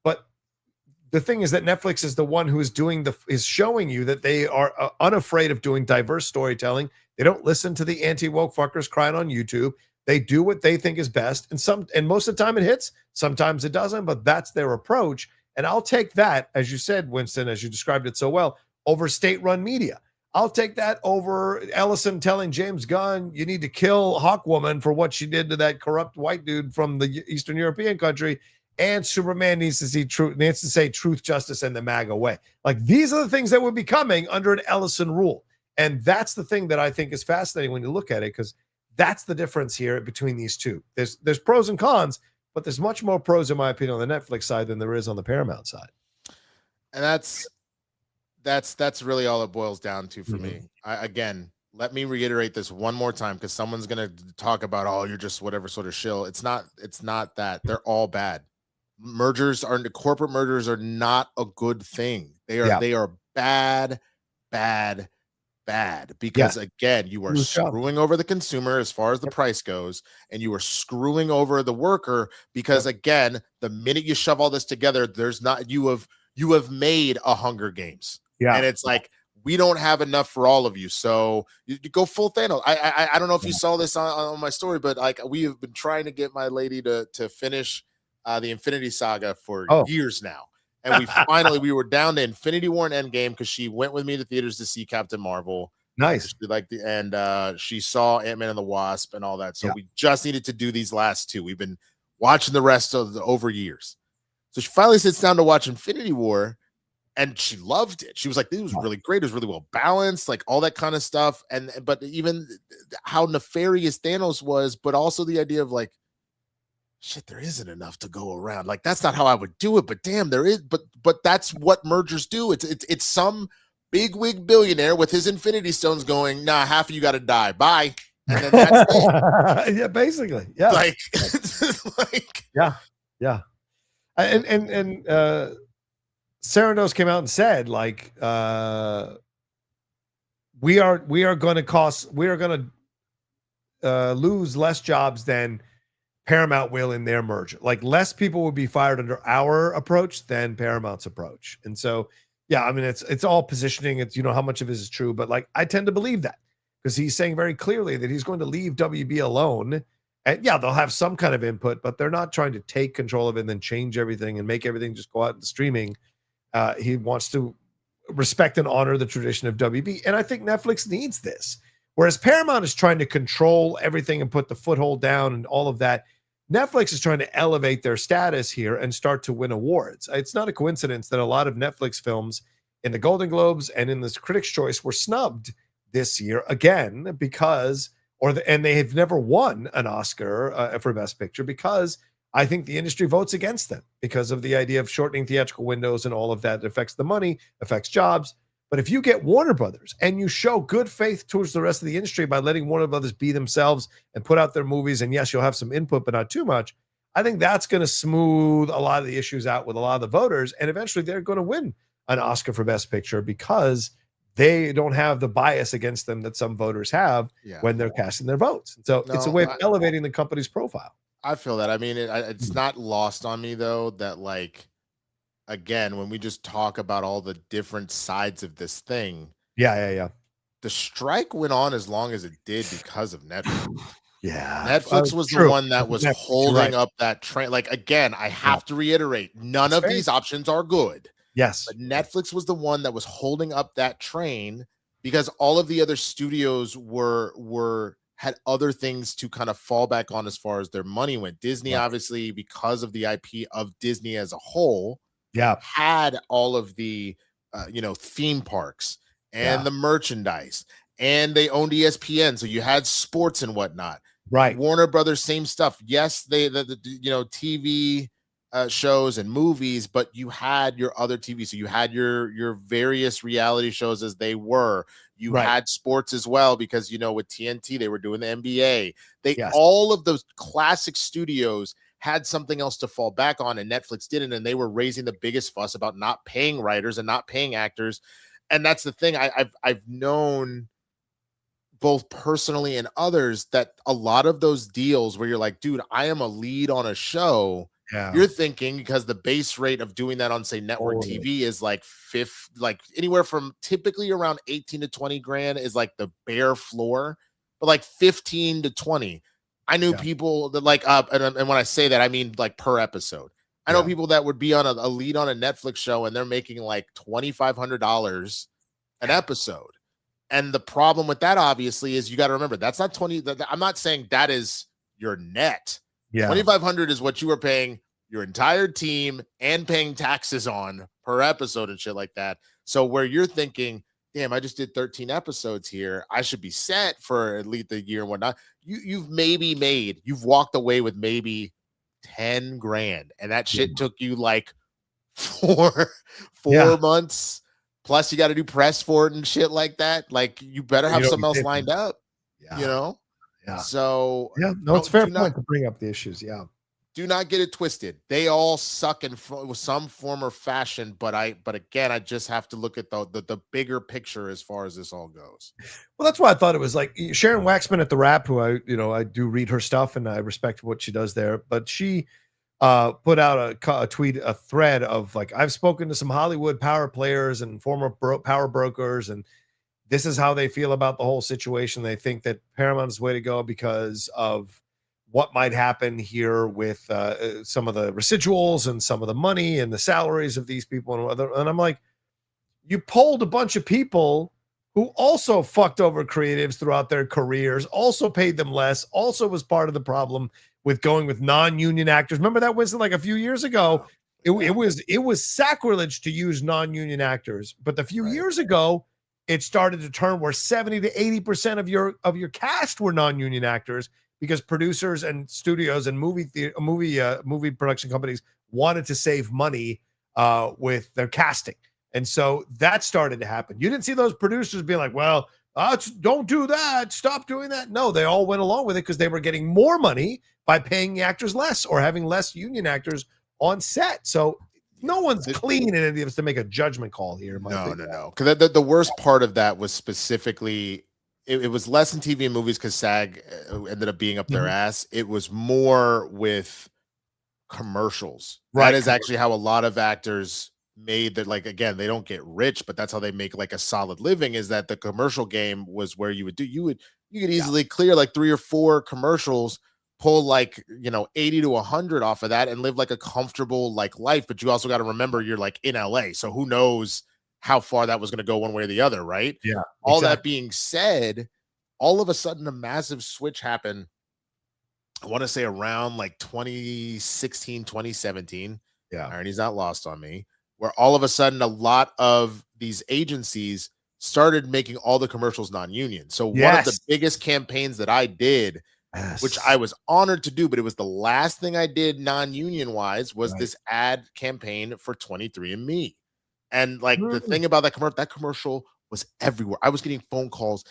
But the thing is that Netflix is the one who is is showing you that they are unafraid of doing diverse storytelling. They don't listen to the anti-woke fuckers crying on YouTube. They do what they think is best, and most of the time it hits. Sometimes it doesn't, but that's their approach. And I'll take that, as you said, Winston, as you described it so well, over state-run media. I'll take that over Ellison telling James Gunn, you need to kill Hawkwoman for what she did to that corrupt white dude from the Eastern European country. And Superman needs to say truth, justice, and the MAGA way. Like, these are the things that would be coming under an Ellison rule. And that's the thing that I think is fascinating when you look at it, because that's the difference here between these two. There's pros and cons, but there's much more pros, in my opinion, on the Netflix side than there is on the Paramount side. And that's really all it boils down to for me. Again, let me reiterate this one more time, because someone's gonna talk about, oh, you're just whatever sort of shill. It's not that. They're all bad. Corporate mergers are not a good thing. They are bad, because again, you are screwing over the consumer as far as the price goes, and you are screwing over the worker, because again, the minute you shove all this together, you have made a Hunger Games. And it's like, we don't have enough for all of you, so you go full Thanos. I don't know if you saw this on my story, but like, we have been trying to get my lady to finish the Infinity Saga for years now. And we were down to Infinity War and Endgame, because she went with me to theaters to see Captain Marvel. Nice. She saw Ant-Man and the Wasp and all that. So we just needed to do these last two. We've been watching the rest of over years. So she finally sits down to watch Infinity War, and she loved it. She was like, this was really great. It was really well balanced, like all that kind of stuff. But even how nefarious Thanos was, but also the idea of like, shit, there isn't enough to go around. Like, that's not how I would do it, but damn, there is. But that's what mergers do. It's some bigwig billionaire with his Infinity Stones going, nah, half of you got to die. Bye. And then that's it. Yeah, basically. Yeah. Like, yeah. And Sarandos came out and said, like, we are going to lose less jobs than Paramount will in their merger. Like, less people will be fired under our approach than Paramount's approach. And so, yeah, I mean, it's all positioning. It's, how much of it is true, but like, I tend to believe that, because he's saying very clearly that he's going to leave WB alone. And yeah, they'll have some kind of input, but they're not trying to take control of it and then change everything and make everything just go out into streaming. He wants to respect and honor the tradition of WB. And I think Netflix needs this. Whereas Paramount is trying to control everything and put the foothold down and all of that, Netflix is trying to elevate their status here and start to win awards. It's not a coincidence that a lot of Netflix films in the Golden Globes and in this Critics' Choice were snubbed this year again, because and they have never won an Oscar for Best Picture, because I think the industry votes against them because of the idea of shortening theatrical windows and all of that. It affects the money, affects jobs. But if you get Warner Brothers and you show good faith towards the rest of the industry by letting Warner Brothers be themselves and put out their movies, and yes, you'll have some input, but not too much, I think that's going to smooth a lot of the issues out with a lot of the voters. And eventually they're going to win an Oscar for Best Picture, because they don't have the bias against them that some voters have when they're casting their votes. So it's a way of elevating the company's profile. I feel that. I mean, it's not lost on me, though, that, like, again, when we just talk about all the different sides of this thing. Yeah. The strike went on as long as it did because of Netflix. Netflix was the one that was holding up that train. Like, again, I have to reiterate, none of these options are good. Yes. But Netflix was the one that was holding up that train, because all of the other studios had other things to kind of fall back on as far as their money went. Disney, obviously, because of the IP of Disney as a whole, had all of the theme parks and the merchandise, and they owned ESPN, so you had sports and whatnot. Right. Warner Brothers, same stuff. Yes, the TV shows and movies, but you had your other TV. So you had your various reality shows as they were. You had sports as well, because with TNT they were doing the NBA. All of those classic studios had something else to fall back on, and Netflix didn't, and they were raising the biggest fuss about not paying writers and not paying actors. And that's the thing. I've known both personally and others that a lot of those deals where you're like, dude, I am a lead on a show. Yeah. You're thinking, because the base rate of doing that on, say, network TV is like like anywhere from typically around 18 to 20 grand is like the bare floor, but like 15 to 20. I knew people that like and when I say that, I mean like per episode. I know people that would be on a lead on a Netflix show and they're making like $2,500 an episode. And the problem with that, obviously, is you got to remember that's not 20. I'm not saying that is your net. Yeah, 2,500 is what you are paying your entire team and paying taxes on per episode and shit like that. So where you're thinking, damn, I just did 13 episodes here, I should be set for at least a year and whatnot. You've walked away with maybe 10 grand, and that shit took you like four months. Plus, you got to do press for it and shit like that. Like, you better have something else lined up, you know? Yeah. So, it's fair point to bring up the issues. Yeah. Do not get it twisted. They all suck in some form or fashion. But again, I just have to look at the bigger picture as far as this all goes. Well, that's why I thought it was like Sharon Waxman at The Wrap, who I do read her stuff and I respect what she does there. But she put out a tweet, a thread of like, I've spoken to some Hollywood power players and former power brokers, and this is how they feel about the whole situation. They think that Paramount is the way to go because of what might happen here with some of the residuals and some of the money and the salaries of these people and other. And I'm like, you polled a bunch of people who also fucked over creatives throughout their careers, also paid them less, also was part of the problem with going with non-union actors. Remember that, Winston, like a few years ago, it was sacrilege to use non-union actors. But a few years ago, it started to turn where 70 to 80% of your cast were non-union actors, because producers and studios and movie production companies wanted to save money with their casting. And so that started to happen. You didn't see those producers being like, well, don't do that, stop doing that. No, they all went along with it because they were getting more money by paying the actors less or having less union actors on set. So no one's clean in any of us to make a judgment call here. No. Because the worst part of that was specifically, it was less in TV and movies because SAG ended up being up their ass. It was more with commercials. Right. That is actually how a lot of actors made that. Like, again, they don't get rich, but that's how they make like a solid living, is that the commercial game was where you could easily clear like 3 or 4 commercials, pull like 80 to 100 off of that and live like a comfortable like life. But you also got to remember you're like in LA, so who knows how far that was going to go one way or the other, right? Yeah. All that being said, all of a sudden a massive switch happened. I want to say around like 2016, 2017. Yeah. Irony's not lost on me, where all of a sudden a lot of these agencies started making all the commercials non-union. So one of the biggest campaigns that I did, which I was honored to do, but it was the last thing I did non-union wise, was this ad campaign for 23andMe. And like the thing about that commercial was everywhere. I was getting phone calls,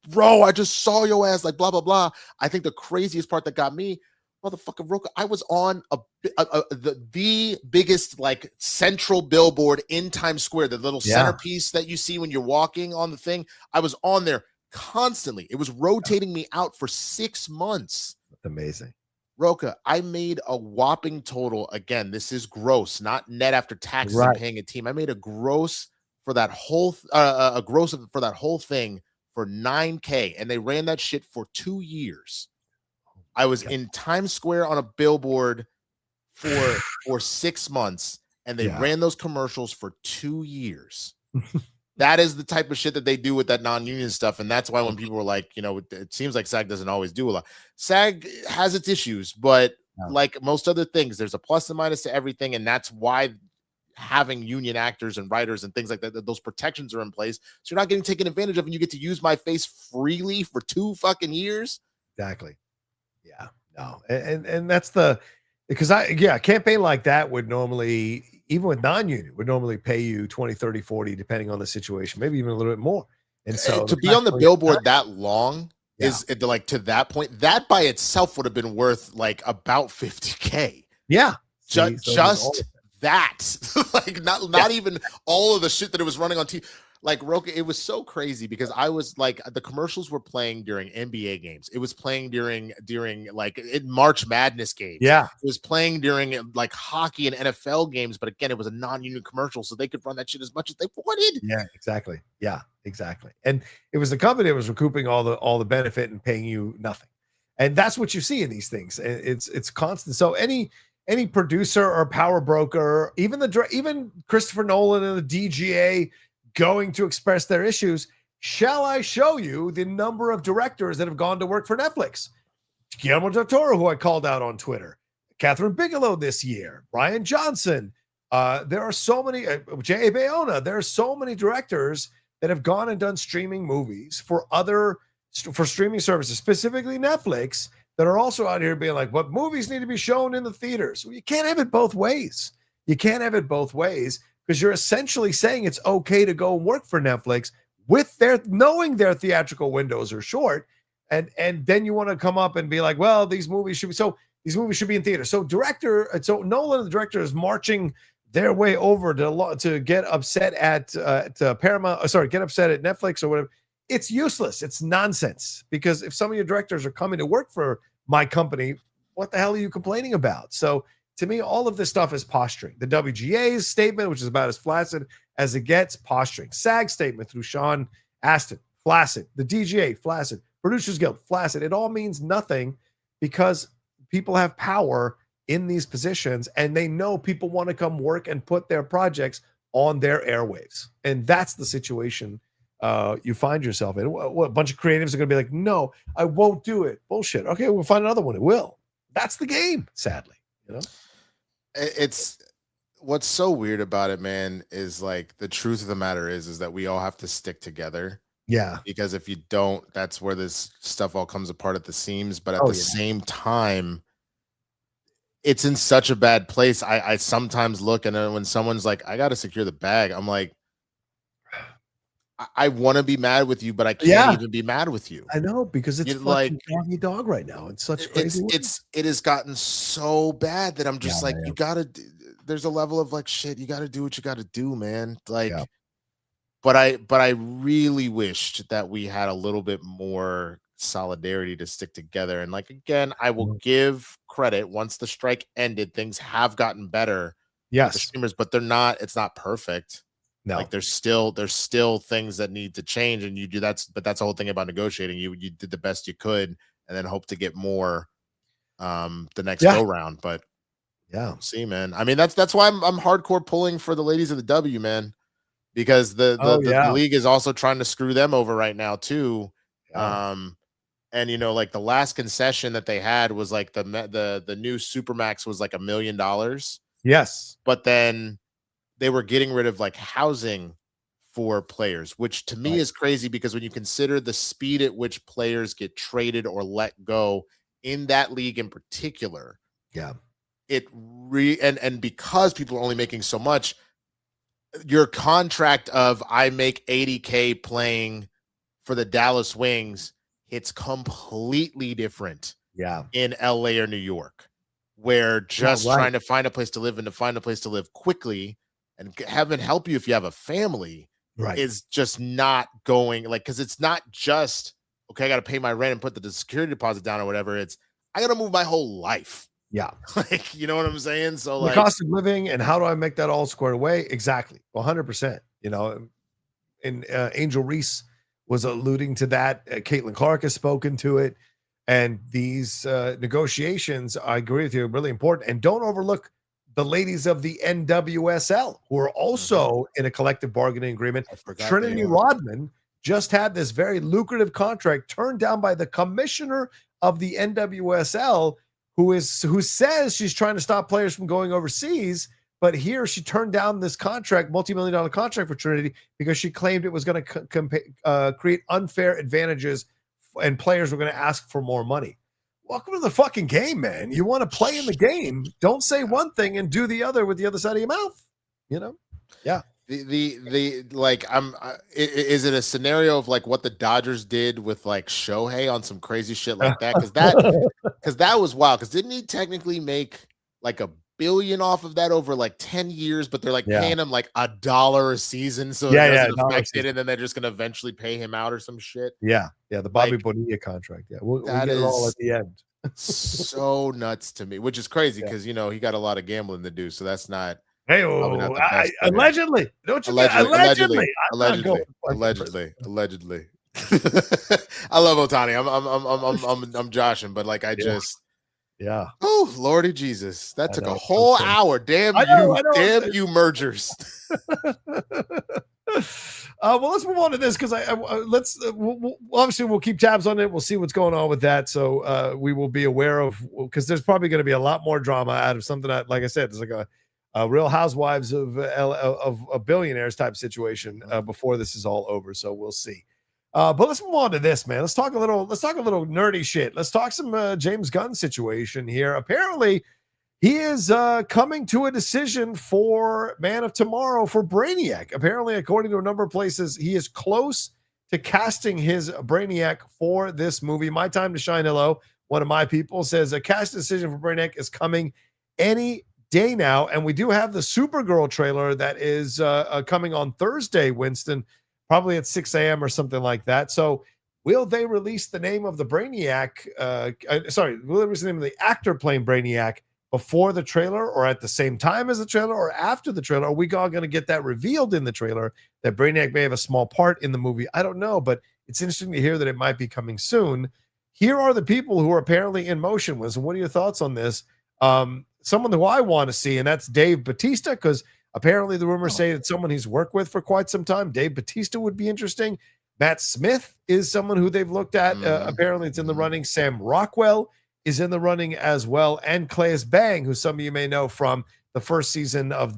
bro, I just saw your ass, like blah, blah, blah. I think the craziest part that got me, motherfucker, Rocha, I was on the biggest like central billboard in Times Square, the little centerpiece that you see when you're walking on the thing. I was on there constantly. It was rotating me out for 6 months. That's amazing. Rocha, I made a whopping total. Again, this is gross, not net after taxes and paying a team. I made a gross for that whole for that whole thing for $9K, and they ran that shit for 2 years. I was in Times Square on a billboard for 6 months, and they ran those commercials for 2 years. That is the type of shit that they do with that non-union stuff. And that's why when people were like, it seems like SAG doesn't always do a lot. SAG has its issues, but like most other things, there's a plus and minus to everything. And that's why having union actors and writers and things like that, those protections are in place. So you're not getting taken advantage of, and you get to use my face freely for 2 fucking years. Exactly. Yeah. No. And that's because a campaign like that would normally, even with non-union, would normally pay you 20, 30, 40, depending on the situation, maybe even a little bit more. And so to be on the billboard that long is it, like, to that point, that by itself would have been worth like about 50K. Yeah. Just that. Like not even all of the shit that it was running on TV. Like Rocha, it was so crazy because I was like, the commercials were playing during NBA games. It was playing during like in March Madness games. Yeah. It was playing during like hockey and NFL games, but again, it was a non-union commercial, so they could run that shit as much as they wanted. Yeah, exactly. Yeah, exactly. And it was the company that was recouping all the benefit and paying you nothing. And that's what you see in these things. It's constant. So any producer or power broker, even Christopher Nolan and the DGA going to express their issues. Shall I show you the number of directors that have gone to work for Netflix? Guillermo del Toro, who I called out on Twitter, Catherine Bigelow this year, Ryan Johnson. There are so many, J.A. Bayona. There are so many directors that have gone and done streaming movies for streaming services, specifically Netflix, that are also out here being like, "What movies need to be shown in the theaters?" Well, you can't have it both ways. You can't have it both ways because you're essentially saying it's okay to go and work for Netflix with knowing their theatrical windows are short, and then you want to come up and be like, "Well, these movies should be in theaters." So Nolan, the director, is marching their way over to get upset at Paramount. Get upset at Netflix or whatever. It's useless. It's nonsense, because if some of your directors are coming to work for my company, what the hell are you complaining about? So to me, all of this stuff is posturing. The WGA's statement, which is about as flaccid as it gets, posturing. SAG statement through Sean Astin, flaccid. The DGA, flaccid. Producers Guild, flaccid. It all means nothing because people have power in these positions and they know people want to come work and put their projects on their airwaves. And that's the situation you find yourself in. A bunch of creatives are going to be like, "No, I won't do it." Bullshit. Okay, we'll find another one. It will. That's the game, sadly. It's what's so weird about it, man, is like the truth of the matter is that we all have to stick together. Yeah. Because if you don't, that's where this stuff all comes apart at the seams. But at the same time, it's in such a bad place. I sometimes look, and then when someone's like, "I got to secure the bag," I'm like, I want to be mad with you, but I can't even be mad with you. I know, because it's fucking doggy dog right now. It's such crazy. It has gotten so bad that I'm just like, man, you gotta. There's a level of like, shit. You gotta do what you gotta do, man. Like, but I really wished that we had a little bit more solidarity to stick together. And like, again, I will give credit. Once the strike ended, things have gotten better. Yes, the streamers, but they're not. It's not perfect. No, like there's still things that need to change, and you do but that's the whole thing about negotiating. You did the best you could, and then hope to get more the next go round. But we'll see, man. I mean, that's why I'm hardcore pulling for the ladies of the W, man, because the league is also trying to screw them over right now too. And like the last concession that they had was like the new Supermax was like $1 million. Yes, but then they were getting rid of like housing for players, which to me is crazy, because when you consider the speed at which players get traded or let go in that league in particular, and because people are only making so much, your contract of I make 80K playing for the Dallas Wings hits completely different in LA or New York, where just trying to find a place to live and to find a place to live quickly and having help you if you have a family is just not going, like, because it's not just, okay, I got to pay my rent and put the security deposit down or whatever. It's, I got to move my whole life. Yeah. Like, you know what I'm saying? So the like cost of living and how do I make that all squared away? Exactly. 100%. And Angel Reese was alluding to that. Caitlin Clark has spoken to it. And these negotiations, I agree with you, are really important. And don't overlook the ladies of the NWSL, who are also in a collective bargaining agreement. Trinity Rodman just had this very lucrative contract turned down by the commissioner of the NWSL, who says she's trying to stop players from going overseas. But here she turned down this contract, multi-million-dollar contract for Trinity, because she claimed it was going to create unfair advantages and players were going to ask for more money. Welcome to the fucking game, man. You want to play in the game. Don't say one thing and do the other with the other side of your mouth. Yeah. The like is it a scenario of like what the Dodgers did with like Shohei on some crazy shit like that? Because that was wild. Because didn't he technically make like $1 billion off of that over like 10 years? But they're like Yeah. paying him like $1 a season, so it Yeah, doesn't affect it, and then they're just gonna eventually pay him out or some shit. Yeah, the Bobby Like Bonilla contract. Yeah, we'll that get it all at is the end. so nuts to me, which is crazy Yeah. because he got a lot of gambling to do, so that's not Hey, probably not the I best for him. allegedly. Don't you get allegedly? I'm not going. Allegedly. I love Otani. I'm joshing, but like Yeah. oh Lordy Jesus, that took a know. whole hour. Damn I know. damn you mergers. Well, let's move on to this because obviously we'll keep tabs on it. We'll see what's going on with that. So we will be aware of, because there's probably going to be a lot more drama out of something that, like I said, there's like a Real Housewives of billionaires type situation before this is all over. So we'll see. But let's move on to this, man. Let's talk a little nerdy shit. Let's talk some James Gunn situation here. Apparently, he is coming to a decision for Man of Tomorrow for Brainiac. Apparently, according to a number of places, he is close to casting his Brainiac for this movie. My Time to Shine, hello. One of my people says a cast decision for Brainiac is coming any day now. And we do have the Supergirl trailer that is coming on Thursday, Winston, probably at 6 a.m. or something like that. So will they release the name of the Brainiac? Will they release the name of the actor playing Brainiac before the trailer, or at the same time as the trailer, or after the trailer? Are we all going to get that revealed in the trailer that Brainiac may have a small part in the movie? I don't know, but it's interesting to hear that it might be coming soon. Here are the people who are apparently in motion. Winston, what are your thoughts on this? Someone who I want to see, and that's Dave Bautista, because apparently the rumors say it's someone he's worked with for quite some time. Dave Bautista would be interesting. Matt Smith is someone who they've looked at. Apparently it's in the running. Sam Rockwell is in the running as well. And Claes Bang, who some of you may know from the first season of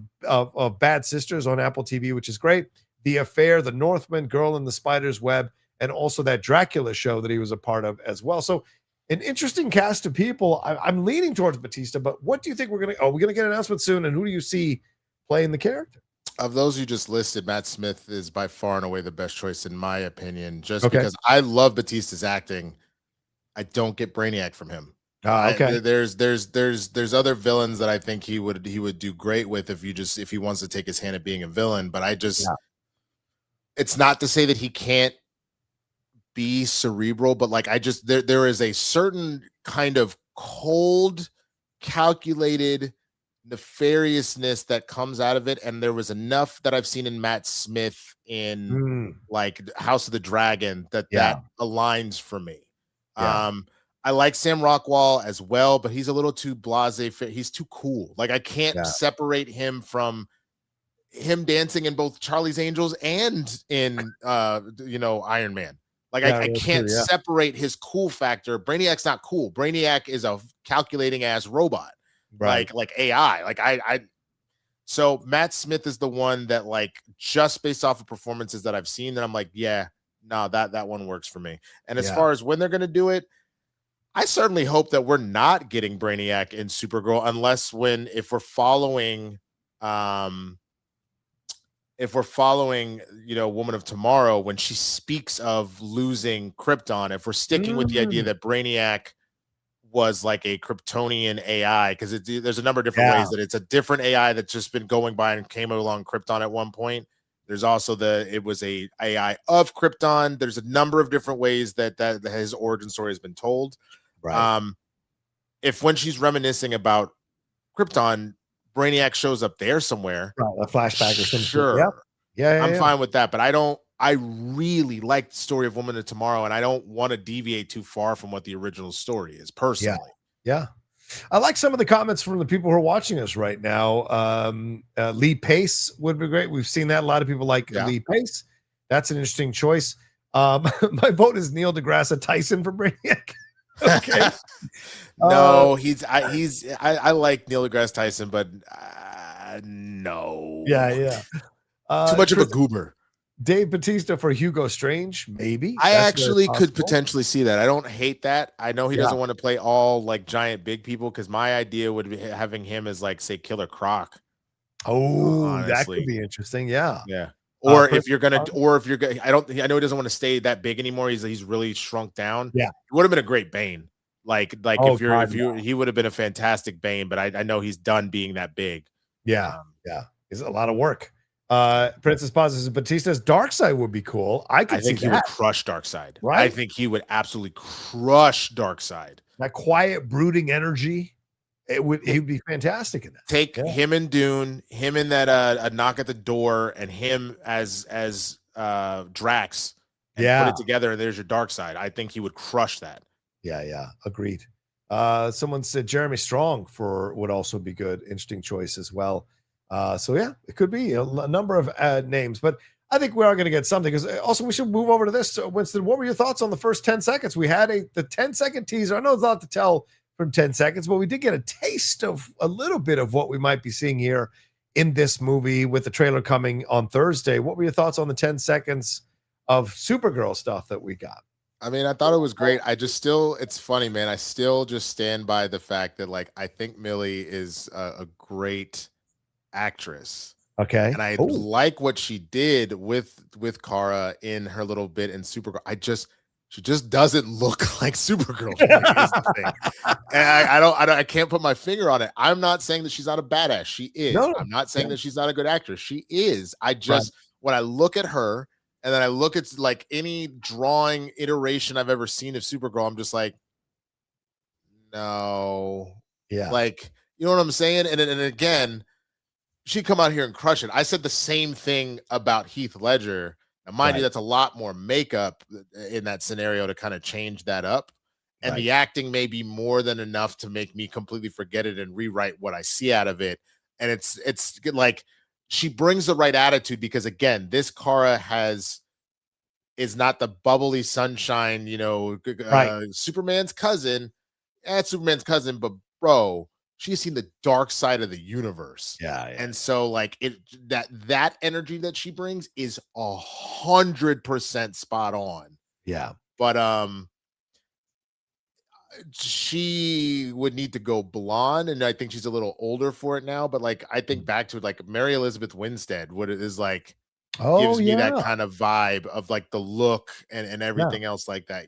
Bad Sisters on Apple TV, which is great. The Affair, The Northman, Girl in the Spider's Web, and also that Dracula show that he was a part of as well. So an interesting cast of people. I'm leaning towards Bautista, but what do you think we're going to get an announcement soon? And who do you see playing the character? Of those you just listed, Matt Smith is by far and away the best choice in my opinion, just because I love Bautista's acting. I don't get Brainiac from him. There's other villains that I think he would do great with if he wants to take his hand at being a villain, but it's not to say that he can't be cerebral, but like there is a certain kind of cold, calculated nefariousness that comes out of it, and there was enough that I've seen in Matt Smith in like House of the Dragon that aligns for me. I like Sam Rockwell as well, but he's a little too blasé. He's too cool. Like I can't separate him from him dancing in both Charlie's Angels and in Iron Man. Like I can't separate his cool factor. Brainiac's not cool. Brainiac is a calculating ass robot. Right. Like AI. So Matt Smith is the one that, like, just based off of performances that I've seen, that I'm like, that one works for me. And as far as when they're gonna do it, I certainly hope that we're not getting Brainiac in Supergirl, unless if we're following Woman of Tomorrow, when she speaks of losing Krypton, if we're sticking with the idea that Brainiac was like a Kryptonian AI, because there's a number of different ways that it's a different AI that's just been going by and came along Krypton at one point. There's also it was a AI of Krypton. There's a number of different ways that his origin story has been told. Right. If when she's reminiscing about Krypton, Brainiac shows up there somewhere, right, a flashback or something. Sure. I'm fine with that, but I really like the story of Woman of Tomorrow, and I don't want to deviate too far from what the original story is, personally. Yeah. I like some of the comments from the people who are watching us right now. Lee Pace would be great. We've seen that. A lot of people like Lee Pace. That's an interesting choice. My vote is Neil deGrasse Tyson for Brainiac. Okay. No, I like Neil deGrasse Tyson, but no. Yeah. Too much of a goober. Dave Bautista for Hugo Strange, maybe. I actually could potentially see that. I don't hate that. I know he doesn't want to play all like giant big people, because my idea would be having him as, like, say, Killer Croc. Oh, that could honestly. be interesting. Yeah. Yeah. Or Prince if you're gonna, or if you're, I know he doesn't want to stay that big anymore. He's really shrunk down. Yeah. It would have been a great Bane. Like Oh if God. you, he would have been a fantastic Bane. But I know he's done being that big. Yeah. Um, Yeah. It's a lot of work. Princess Paz says Batista's dark side would be cool. I I could see think he would that. crush Darkseid. I Right? think he would absolutely crush Darkseid. That quiet, brooding energy. He'd be fantastic in that. Take Yeah. him and Dune, him in that a knock at the door, and him as Drax, and put it together, and there's your Darkseid. I think he would crush that. Yeah, yeah, agreed. Someone said Jeremy Strong would also be good. Interesting choice as well. So yeah, it could be a number of names, but I think we are going to get something because also we should move over to this. Winston, what were your thoughts on the first 10 seconds? We had the 10-second teaser. I know it's not to tell from 10 seconds, but we did get a taste of a little bit of what we might be seeing here in this movie with the trailer coming on Thursday. What were your thoughts on the 10 seconds of Supergirl stuff that we got? I mean, I thought it was great. It's funny, man. I still just stand by the fact that, like, I think Millie is a great actress. Okay. And I like what she did with Kara in her little bit in Supergirl. She just doesn't look like Supergirl to me, is the thing. And I can't put my finger on it. I'm not saying that she's not a badass. She is. No, I'm not saying that she's not a good actress. She is. When I look at her and then I look at like any drawing iteration I've ever seen of Supergirl, I'm just like, no. Yeah. Like, you know what I'm saying? And again, she'd come out here and crush it. I said the same thing about Heath Ledger. Now, mind you, that's a lot more makeup in that scenario to kind of change that up. And the acting may be more than enough to make me completely forget it and rewrite what I see out of it. And it's like she brings the right attitude because, again, this Kara is not the bubbly sunshine, Superman's cousin. It's Superman's cousin, but bro, she's seen the dark side of the universe. Yeah. And so like that energy that she brings is 100% spot on. Yeah. But she would need to go blonde, and I think she's a little older for it now. But like I think back to it, like Mary Elizabeth Winstead, what it is like gives me that kind of vibe of like the look and everything else like that,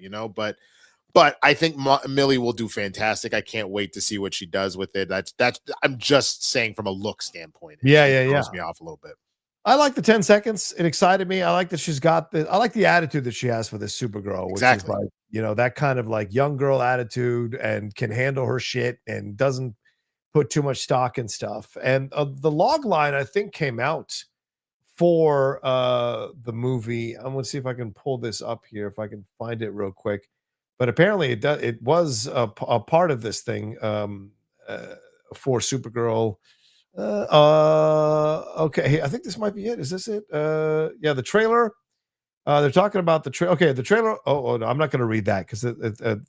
But I think Millie will do fantastic. I can't wait to see what she does with it. That's I'm just saying from a look standpoint. It throws me off a little bit. I like the 10 seconds. It excited me. I like that she's got I like the attitude that she has for this Supergirl, which is like, that kind of like young girl attitude and can handle her shit and doesn't put too much stock in stuff. And the log line, I think, came out for the movie. I'm going to see if I can pull this up here, if I can find it real quick. But apparently it was a part of this thing for Supergirl. Okay, I think this might be it. Is this it? Yeah, the trailer. They're talking about the trailer. Okay, the trailer. Oh no, I'm not going to read that because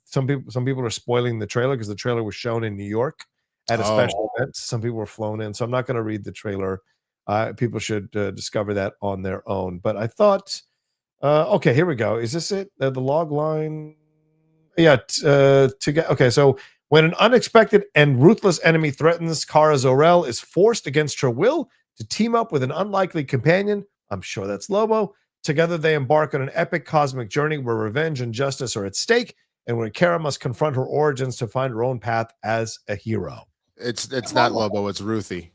some people are spoiling the trailer because the trailer was shown in New York at a special event. Some people were flown in, so I'm not going to read the trailer. People should discover that on their own. But I thought, okay, here we go. Is this it? The log line. Yeah. Okay, so when an unexpected and ruthless enemy threatens, Kara Zor-El is forced against her will to team up with an unlikely companion. I'm sure that's Lobo. Together, they embark on an epic cosmic journey where revenge and justice are at stake, and where Kara must confront her origins to find her own path as a hero. It's not Lobo. It's Ruthie.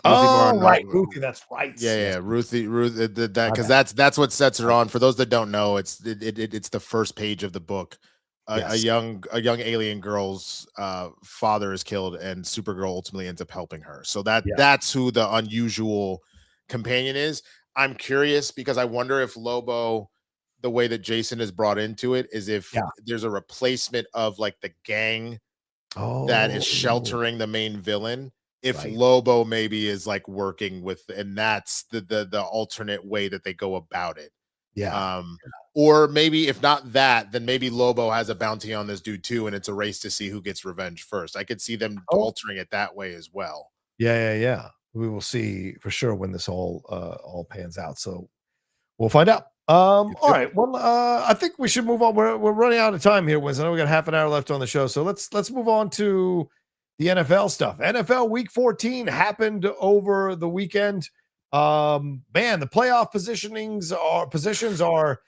Right, Ruthie. That's right. Yeah, Ruthie. Because that's what sets her on. For those that don't know, it's the first page of the book. A young alien girl's father is killed, and Supergirl ultimately ends up helping her. So that's who the unusual companion is. I'm curious because I wonder if Lobo, the way that Jason is brought into it, is if there's a replacement of like the gang that is sheltering the main villain. If Lobo maybe is like working with, and that's the alternate way that they go about it. Or maybe if not that, then maybe Lobo has a bounty on this dude too, and it's a race to see who gets revenge first. I could see them altering it that way as well. Yeah. We will see for sure when this all pans out. So we'll find out. All right. Well, I think we should move on. We're running out of time here, Winston. I know we got half an hour left on the show, so let's move on to the NFL stuff. NFL Week 14 happened over the weekend. Man, the playoff positions are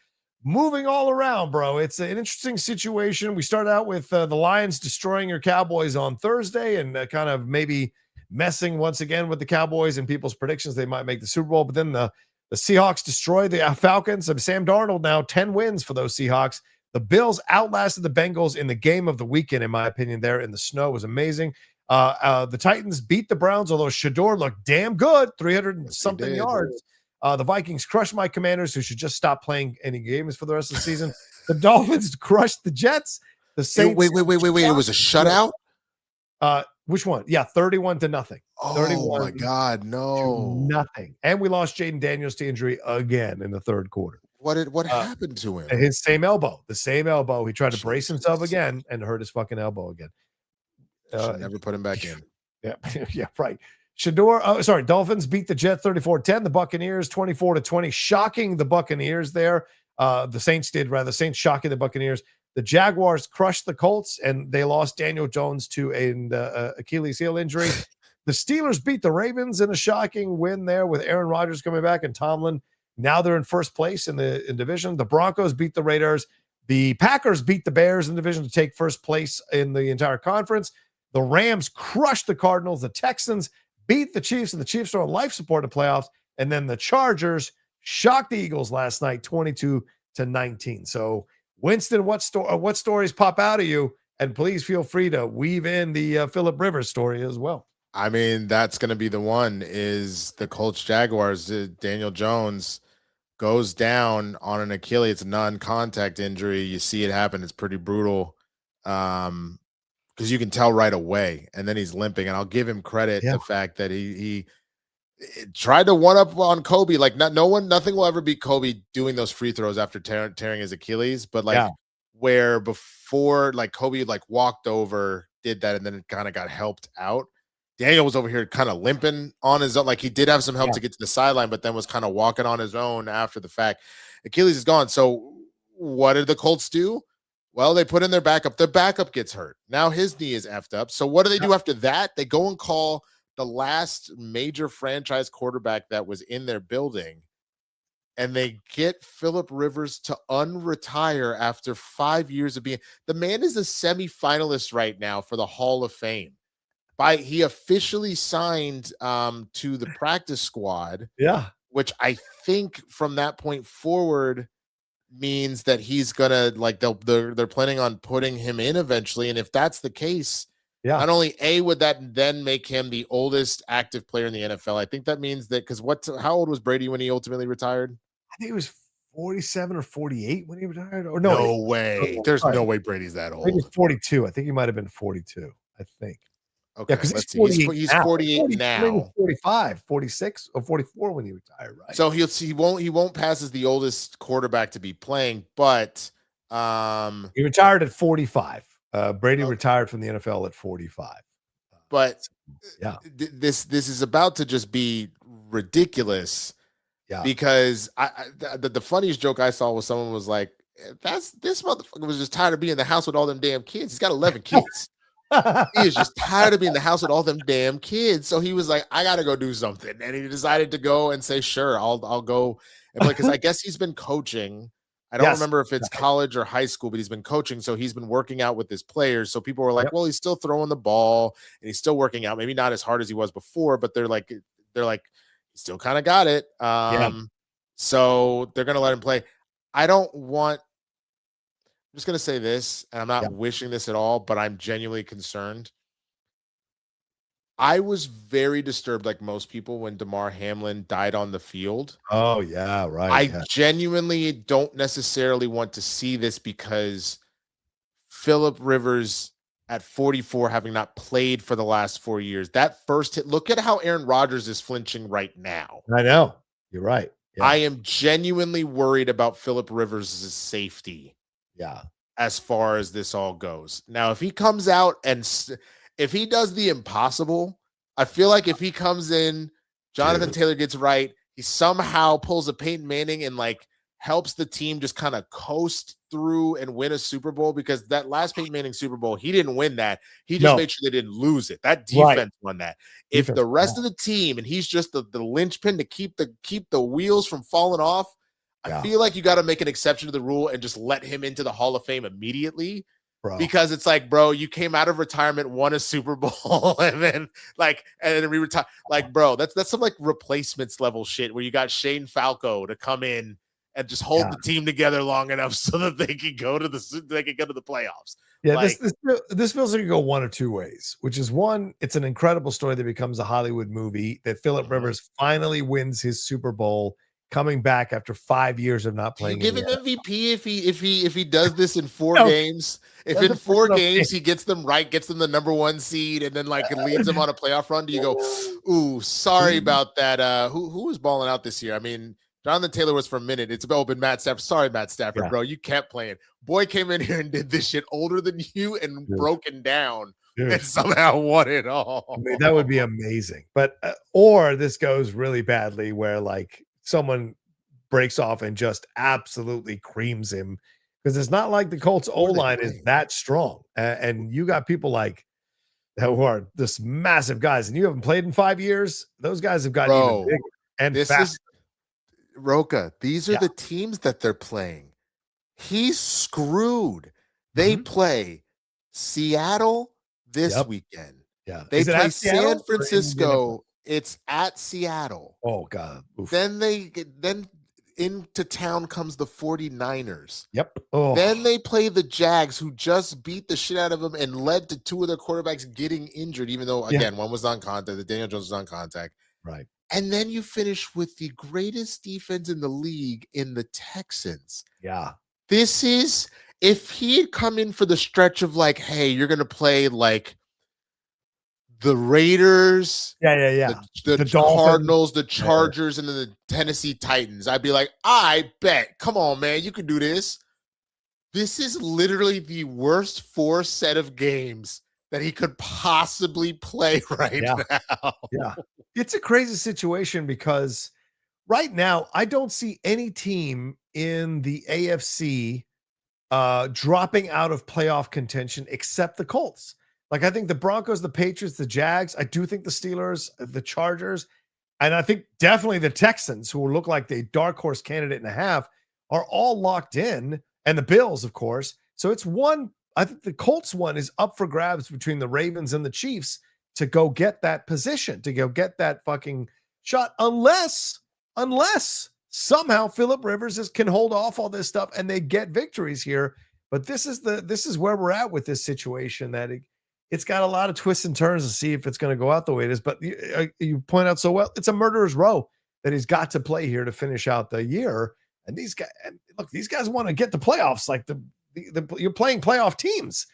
moving all around, bro. It's an interesting situation. We started out with the Lions destroying your Cowboys on Thursday and kind of maybe messing once again with the Cowboys and people's predictions they might make the Super Bowl. But then the Seahawks destroyed the Falcons. Sam Darnold now 10 wins for those Seahawks. The Bills outlasted the Bengals in the game of the weekend, in my opinion. There in the snow was amazing. The Titans beat the Browns, although Shador looked damn good, 300-something yards. The Vikings crushed my Commanders, who should just stop playing any games for the rest of the season. The Dolphins crushed the Jets. The Saints. Wait. It was a shutout? Which one? Yeah, 31-0. Oh my God, no. Nothing. And we lost Jaden Daniels to injury again in the third quarter. What happened to him? His same elbow. The same elbow. He tried to brace himself again and hurt his fucking elbow again. Should never put him back in. Yeah, yeah, right. Dolphins beat the Jets 34-10. The Buccaneers 24-20, shocking the Buccaneers there. The Saints Saints shocking the Buccaneers. The Jaguars crushed the Colts, and they lost Daniel Jones to an Achilles heel injury. The Steelers beat the Ravens in a shocking win there with Aaron Rodgers coming back and Tomlin. Now they're in first place in the division. The Broncos beat the Raiders. The Packers beat the Bears in the division to take first place in the entire conference. The Rams crushed the Cardinals. The Texans beat the Chiefs, and the Chiefs are on life support in the playoffs. And then the Chargers shocked the Eagles last night, 22-19. So, Winston, what stories pop out of you? And please feel free to weave in the Phillip Rivers story as well. I mean, that's going to be the one, is the Colts Jaguars. Daniel Jones goes down on an Achilles. It's a non-contact injury. You see it happen. It's pretty brutal. Because you can tell right away, and then he's limping. And I'll give him credit, the fact that he tried to one up on Kobe. Like nothing will ever beat Kobe doing those free throws after tearing his Achilles. But where before, like Kobe walked over, did that, and then it kind of got helped out. Daniel was over here kind of limping on his own. Like he did have some help to get to the sideline, but then was kind of walking on his own after the fact. Achilles is gone. So what did the Colts do? Well, they put in their backup. Their backup gets hurt. Now his knee is effed up. So what do they do after that? They go and call the last major franchise quarterback that was in their building, and they get Phillip Rivers to unretire after 5 years of being – the man is a semifinalist right now for the Hall of Fame. He officially signed to the practice squad, which I think from that point forward – means that he's gonna they're planning on putting him in eventually. And if that's the case, not only would that then make him the oldest active player in the NFL, I think that means that how old was Brady when he ultimately retired? I think it was 47 or 48 when he retired. Or no way. There's no way Brady's that old. I think he was 42. I think he might have been 42. I think. Okay, because he's 48 now. 45, 46, or 44 when he retired, right? So he won't pass as the oldest quarterback to be playing, but he retired at 45. Brady retired from the NFL at 45. But this is about to just be ridiculous. Yeah, because the funniest joke I saw was someone was like, this motherfucker was just tired of being in the house with all them damn kids. He's got 11 kids. He is just tired of being in the house with all them damn kids. So he was like, I got to go do something. And he decided to go and say, sure, I'll go. Because I guess he's been coaching. I don't remember if it's college or high school, but he's been coaching. So he's been working out with his players. So people were like, well, he's still throwing the ball and he's still working out. Maybe not as hard as he was before, but they're like, he still kind of got it. So they're going to let him play. I'm just going to say this, and I'm not wishing this at all, but I'm genuinely concerned. I was very disturbed, like most people, when Damar Hamlin died on the field. Oh, yeah, right. I genuinely don't necessarily want to see this, because Phillip Rivers at 44, having not played for the last 4 years, that first hit, look at how Aaron Rodgers is flinching right now. I know. You're right. Yeah. I am genuinely worried about Phillip Rivers' safety. Yeah. As far as this all goes. Now, if he comes out and if he does the impossible, I feel like if he comes in, Jonathan Taylor gets right, he somehow pulls a Peyton Manning and helps the team just kind of coast through and win a Super Bowl, because that last Peyton Manning Super Bowl, he didn't win that. He just made sure they didn't lose it. That defense won that. If the rest of the team, and he's just the linchpin to keep the wheels from falling off, I feel like you got to make an exception to the rule and just let him into the Hall of Fame immediately. Bro. Because it's like, bro, you came out of retirement, won a Super Bowl, and then re-retire. Like, bro, that's some like replacements level shit where you got Shane Falco to come in and just hold the team together long enough so that they can go to the playoffs. Yeah, like, this feels like it could go one of two ways, which is one, it's an incredible story that becomes a Hollywood movie, that Phillip Rivers finally wins his Super Bowl, coming back after 5 years of not playing. Do you give him MVP if he does this in 4 games? If in 4 games he gets them right, gets them the #1 seed, and then like leads them on a playoff run, do you go, ooh, sorry about that? Who was balling out this year? I mean, Jonathan Taylor was for a minute. It's been Matt Stafford. Sorry, Matt Stafford, bro. You kept playing. Boy came in here and did this shit older than you and broken down and somehow won it all. I mean, that would be amazing. But or this goes really badly where like someone breaks off and just absolutely creams him, because it's not like the Colts O-line is that strong. And you got people like who are this massive guys, and you haven't played in 5 years. Those guys have gotten even bigger and faster. Rocha, these are the teams that they're playing. He's screwed. They play Seattle this weekend. Yeah. They play San Francisco. It's at Seattle. Oh, God. Oof. Then into town comes the 49ers. Yep. Oh. Then they play the Jags, who just beat the shit out of them and led to 2 of their quarterbacks getting injured, even though, again, one was on contact. The Daniel Jones was on contact. Right. And then you finish with the greatest defense in the league in the Texans. Yeah. This is, if he had come in for the stretch of like, hey, you're going to play like the Raiders, the Cardinals, the Chargers, and then the Tennessee Titans, I'd be like, I bet. Come on, man. You can do this. This is literally the worst 4 set of games that he could possibly play now. Yeah. It's a crazy situation because right now I don't see any team in the AFC dropping out of playoff contention except the Colts. Like, I think the Broncos, the Patriots, the Jags, I do think the Steelers, the Chargers, and I think definitely the Texans, who look like the dark horse candidate and a half, are all locked in, and the Bills, of course. So it's one, I think the Colts one is up for grabs between the Ravens and the Chiefs to go get that position, to go get that fucking shot, unless somehow Phillip Rivers can hold off all this stuff and they get victories here. But this is where we're at with this situation, that it's got a lot of twists and turns to see if it's going to go out the way it is. But you point out so well, it's a murderer's row that he's got to play here to finish out the year. And these guys want to get the playoffs. Like you're playing playoff teams,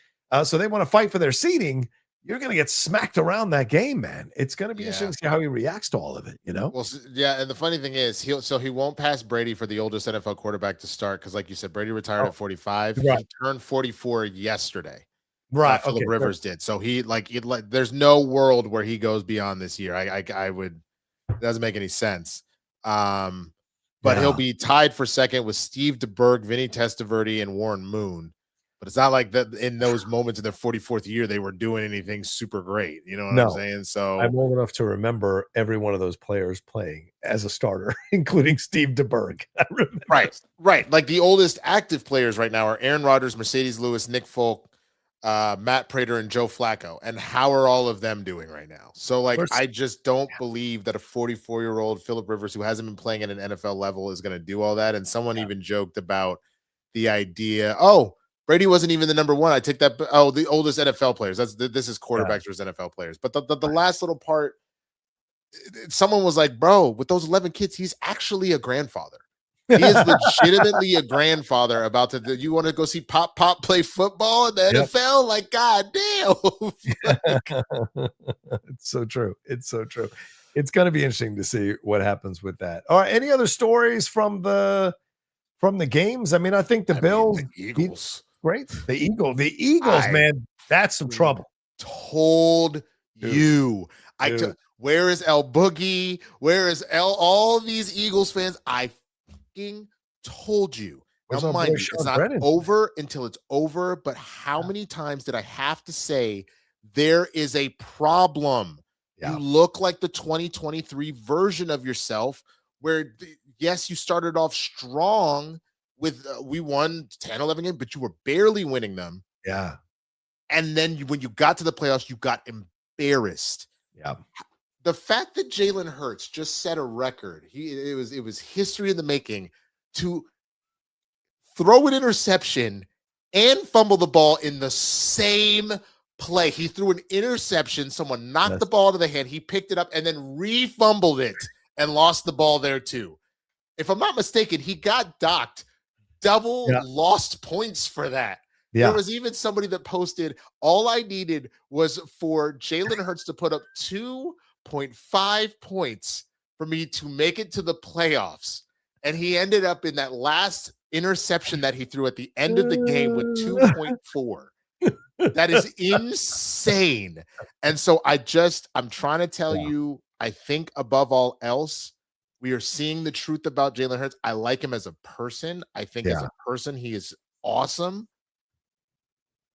so they want to fight for their seeding. You're going to get smacked around that game, man. It's going to be interesting to see how he reacts to all of it, you know? Well, yeah, and the funny thing is, he won't pass Brady for the oldest NFL quarterback to start, because, like you said, Brady retired at 45. Right. He turned 44 yesterday. Right. Phillip Rivers did. So there's no world where he goes beyond this year. I would, it doesn't make any sense. But he'll be tied for second with Steve DeBerg, Vinny Testaverde, and Warren Moon. But it's not like that in those moments in their 44th year they were doing anything super great. You know what I'm saying? So I'm old enough to remember every one of those players playing as a starter, including Steve DeBerg. I remember. Right. Like the oldest active players right now are Aaron Rodgers, Mercedes Lewis, Nick Folk, Matt Prater, and Joe Flacco. And how are all of them doing right now? So I just don't believe that a 44-year-old Phillip Rivers, who hasn't been playing at an NFL level, is going to do all that. And someone even joked about the idea, Brady wasn't even the number one. I take that. The oldest NFL players. This is quarterbacks versus NFL players. But the last little part, someone was like, bro, with those 11 kids, he's actually a grandfather. He is legitimately a grandfather about to. You want to go see Pop play football in the NFL? Like, God damn. It's so true. It's so true. It's going to be interesting to see what happens with that. All right. Any other stories from the games? I mean, I think the Bills, the Eagles. Great. The Eagles, man, that's some trouble. Told you. Where is El Boogie? Where is all these Eagles fans? I fucking told you. Now, Where's our mind boy you, it's Sean not Brennan? over until it's over, but how many times did I have to say there is a problem? Yeah. You look like the 2023 version of yourself where, yes, you started off strong with, we won 10, 11 games, but you were barely winning them. Yeah. And then when you got to the playoffs, you got embarrassed. Yeah. The fact that Jalen Hurts just set a record, it was history in the making to throw an interception and fumble the ball in the same play. He threw an interception, someone knocked the ball out of the hand, he picked it up and then re-fumbled it and lost the ball there too. If I'm not mistaken, he got docked double lost points for that. Yeah. There was even somebody that posted, all I needed was for Jalen Hurts to put up 2.5 points for me to make it to the playoffs. And he ended up in that last interception that he threw at the end of the game with 2.4. That is insane. And so I'm trying to tell you, I think above all else, we are seeing the truth about Jalen Hurts. I like him as a person. I think as a person, he is awesome.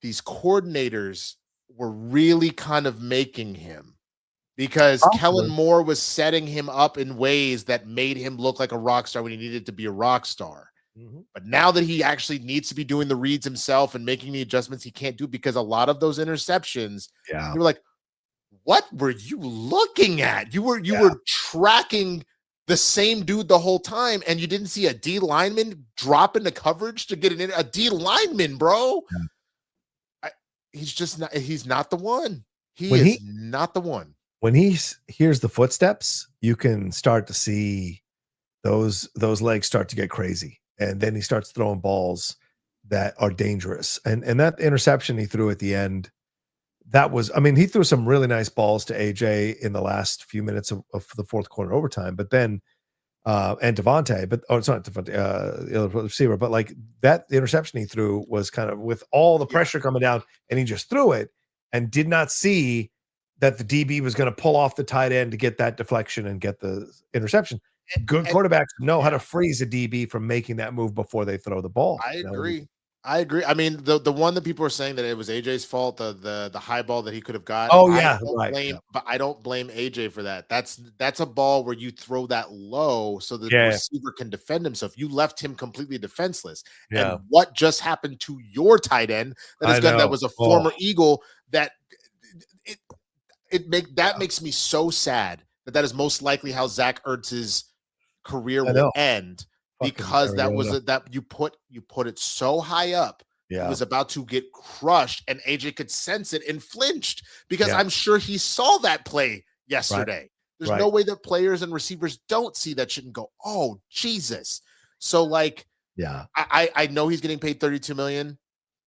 These coordinators were really kind of making him, because Kellen Moore was setting him up in ways that made him look like a rock star when he needed to be a rock star. But now that he actually needs to be doing the reads himself and making the adjustments he can't do, because a lot of those interceptions, you were like, what were you looking at? You were tracking the same dude the whole time, and you didn't see a D lineman drop into coverage to get a D lineman, bro. He's not the one. He is not the one. When he hears the footsteps, you can start to see those legs start to get crazy. And then he starts throwing balls that are dangerous. And that interception he threw at the end, that was, I mean, he threw some really nice balls to AJ in the last few minutes of the fourth quarter overtime, but then and Devontae, but it's not Devontae, receiver, but like that interception he threw was kind of with all the pressure coming down, and he just threw it and did not see that the DB was going to pull off the tight end to get that deflection and get the interception. Good quarterbacks know how to freeze a DB from making that move before they throw the ball. I agree. I mean, the one that people are saying that it was AJ's fault, the high ball that he could have got. Oh yeah, But I don't blame AJ for that. That's a ball where you throw that low so the receiver can defend himself. You left him completely defenseless. And what just happened to your tight end that was a former Eagle, that makes me so sad that is most likely how Zach Ertz's career will end, because that was that you put it so high up. He was about to get crushed, and AJ could sense it and flinched, because I'm sure he saw that play yesterday. There's no way that players and receivers don't see that shit and go, oh Jesus. So like, I know he's getting paid $32 million.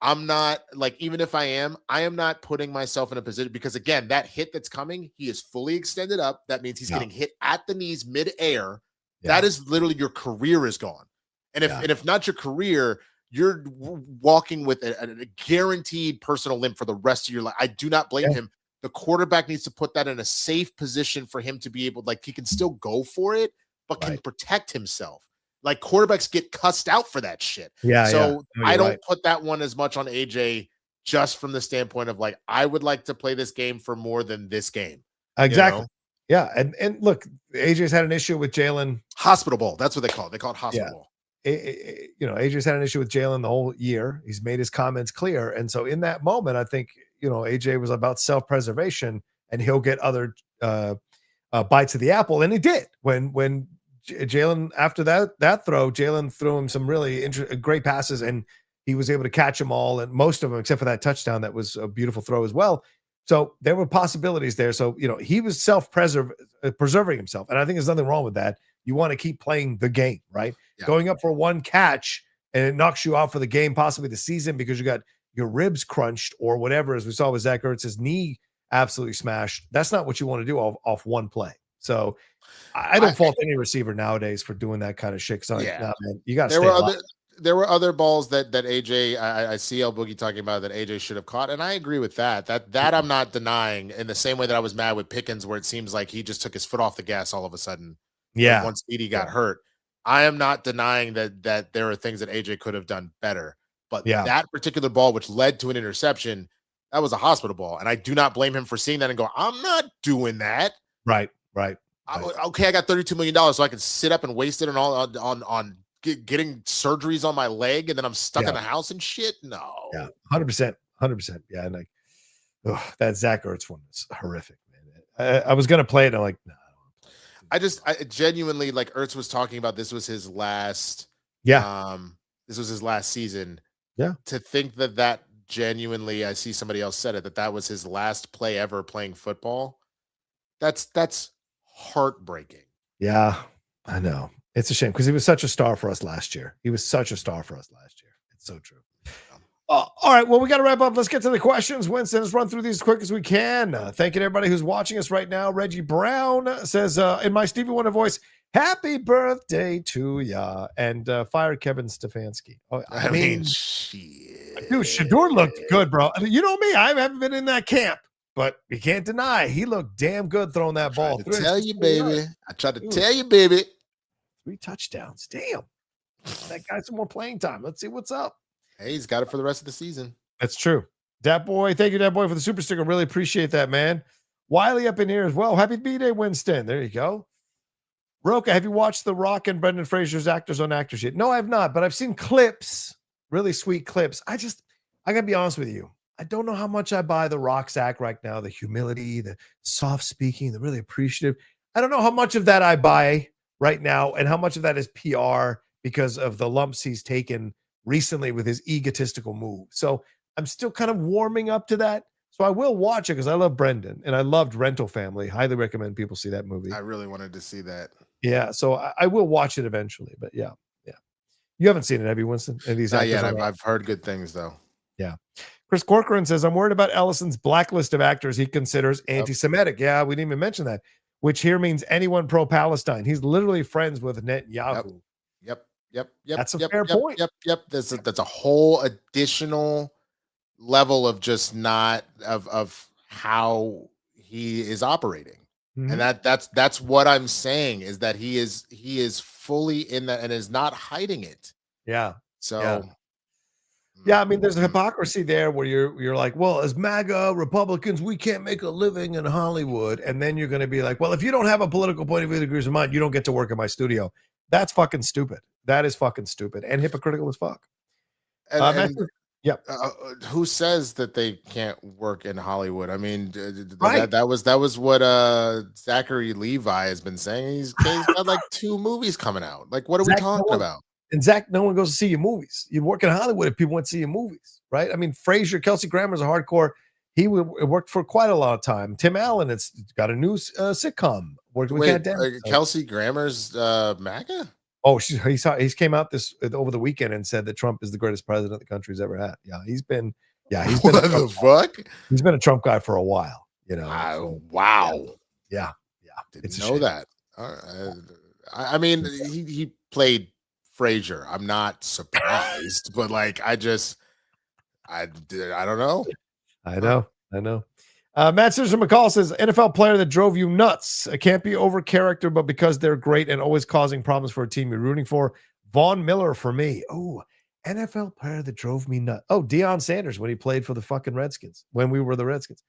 I'm not, like, even if I am not putting myself in a position, because again, that hit that's coming, he is fully extended up. That means he's getting hit at the knees mid-air. That is literally, your career is gone. And if not your career, you're walking with a guaranteed personal limp for the rest of your life. I do not blame him. The quarterback needs to put that in a safe position for him to be able, like, he can still go for it, but can protect himself. Like, quarterbacks get cussed out for that shit. So I don't put that one as much on AJ, just from the standpoint of, like, I would like to play this game for more than this game. Exactly. You know? Yeah. And look, AJ's had an issue with Jalen. Hospital ball. That's what they call it. They call it hospital ball. AJ's had an issue with Jalen the whole year. He's made his comments clear. And so in that moment, I think, AJ was about self-preservation, and he'll get other bites of the apple. And he did when Jalen, after that throw, Jalen threw him some really great passes, and he was able to catch them all, and most of them, except for that touchdown. That was a beautiful throw as well. So there were possibilities there. So, he was preserving himself. And I think there's nothing wrong with that. You want to keep playing the game, right? Yeah. Going up for one catch and it knocks you out for the game, possibly the season, because you got your ribs crunched or whatever, as we saw with Zach Ertz's knee absolutely smashed. That's not what you want to do off one play. So I don't fault any receiver nowadays for doing that kind of shit. So man, you got to stay alive. There were other balls that AJ, I see El Boogie talking about, that AJ should have caught, and I agree with that. That I'm not denying, in the same way that I was mad with Pickens, where it seems like he just took his foot off the gas all of a sudden. Yeah. Once Edie got hurt. I am not denying that there are things that AJ could have done better, but Yeah. that particular ball, which led to an interception, that was a hospital ball, and I do not blame him for seeing that and go, "I'm not doing that." Right. Okay, I got $32 million, so I can sit up and waste it on getting surgeries on my leg, and then I'm stuck in the house and shit. No. Yeah, 100%. Yeah, and like, that Zach Ertz one was horrific, man. I was gonna play it, and I'm like, no. I genuinely, like, Ertz was talking about this was his last. This was his last season. Yeah. To think that genuinely, I see somebody else said it, that was his last play ever playing football. That's heartbreaking. Yeah, I know. It's a shame because he was such a star for us last year. It's so true. All right, well, we got to wrap up. Let's get to the questions. Winston, let's run through these as quick as we can. Thank you to everybody who's watching us right now. Reggie Brown says, in my Stevie Wonder voice, happy birthday to ya. And fire Kevin Stefanski. Oh, I mean, shit. Dude, Shador looked good, bro. You know me, I haven't been in that camp, but you can't deny he looked damn good throwing that ball. I tried to tell you, baby. 3 touchdowns. Damn. That guy some more playing time. Let's see what's up. Hey, he's got it for the rest of the season. That's true. Dat Boy, thank you, Dat Boy, for the super sticker. Really appreciate that, man. Wiley up in here as well. Happy B-Day, Winston. There you go. Rocha, have you watched The Rock and Brendan Fraser's Actors on Actors yet? No, I have not, but I've seen clips, really sweet clips. I got to be honest with you. I don't know how much I buy The Rock's act right now, the humility, the soft speaking, the really appreciative. I don't know how much of that I buy right now and how much of that is PR because of the lumps he's taken recently with his egotistical move. So I'm still kind of warming up to that. So I will watch it because I love Brendan and I loved Rental Family. Highly recommend people see that movie. I really wanted to see that. Yeah, so I will watch it eventually. But yeah. You haven't seen it, have you, Winston? Not yet. I've heard good things though. Yeah. Chris Corcoran says, I'm worried about Ellison's blacklist of actors he considers anti-Semitic. Yeah, we didn't even mention that, which here means anyone pro-Palestine. He's literally friends with Netanyahu. Yep. That's a fair point. Yep. That's a whole additional level of just not of how he is operating. Mm-hmm. And that's what I'm saying is that he is fully in that and is not hiding it. Yeah. So yeah, I mean, there's a hypocrisy there where you're like, well, as MAGA Republicans, we can't make a living in Hollywood. And then you're going to be like, well, if you don't have a political point of view that agrees with mine, you don't get to work in my studio. That's fucking stupid. That is fucking stupid and hypocritical as fuck. Who says that they can't work in Hollywood? I mean, right. that was what Zachary Levi has been saying. He's got like 2 movies coming out. Like, what are we talking about? And Zach, no one goes to see your movies. You work in Hollywood if people want to see your movies, right? I mean, Kelsey Grammer's a hardcore. He worked for quite a long of time. Tim Allen, it's got a new sitcom. Kelsey Grammer's MAGA? Oh, he's came out over the weekend and said that Trump is the greatest president the country's ever had. Yeah, he's been what the fuck? He's been a Trump guy for a while, you know. Wow. Yeah. Didn't know that. I mean, he played Frasier. I'm not surprised, but like I don't know. I know. Matt Citizen McCall says NFL player that drove you nuts. It can't be over character, but because they're great and always causing problems for a team you're rooting for. Vaughn Miller for me. Oh, NFL player that drove me nuts. Oh, Deion Sanders when he played for the fucking Redskins, when we were the Redskins.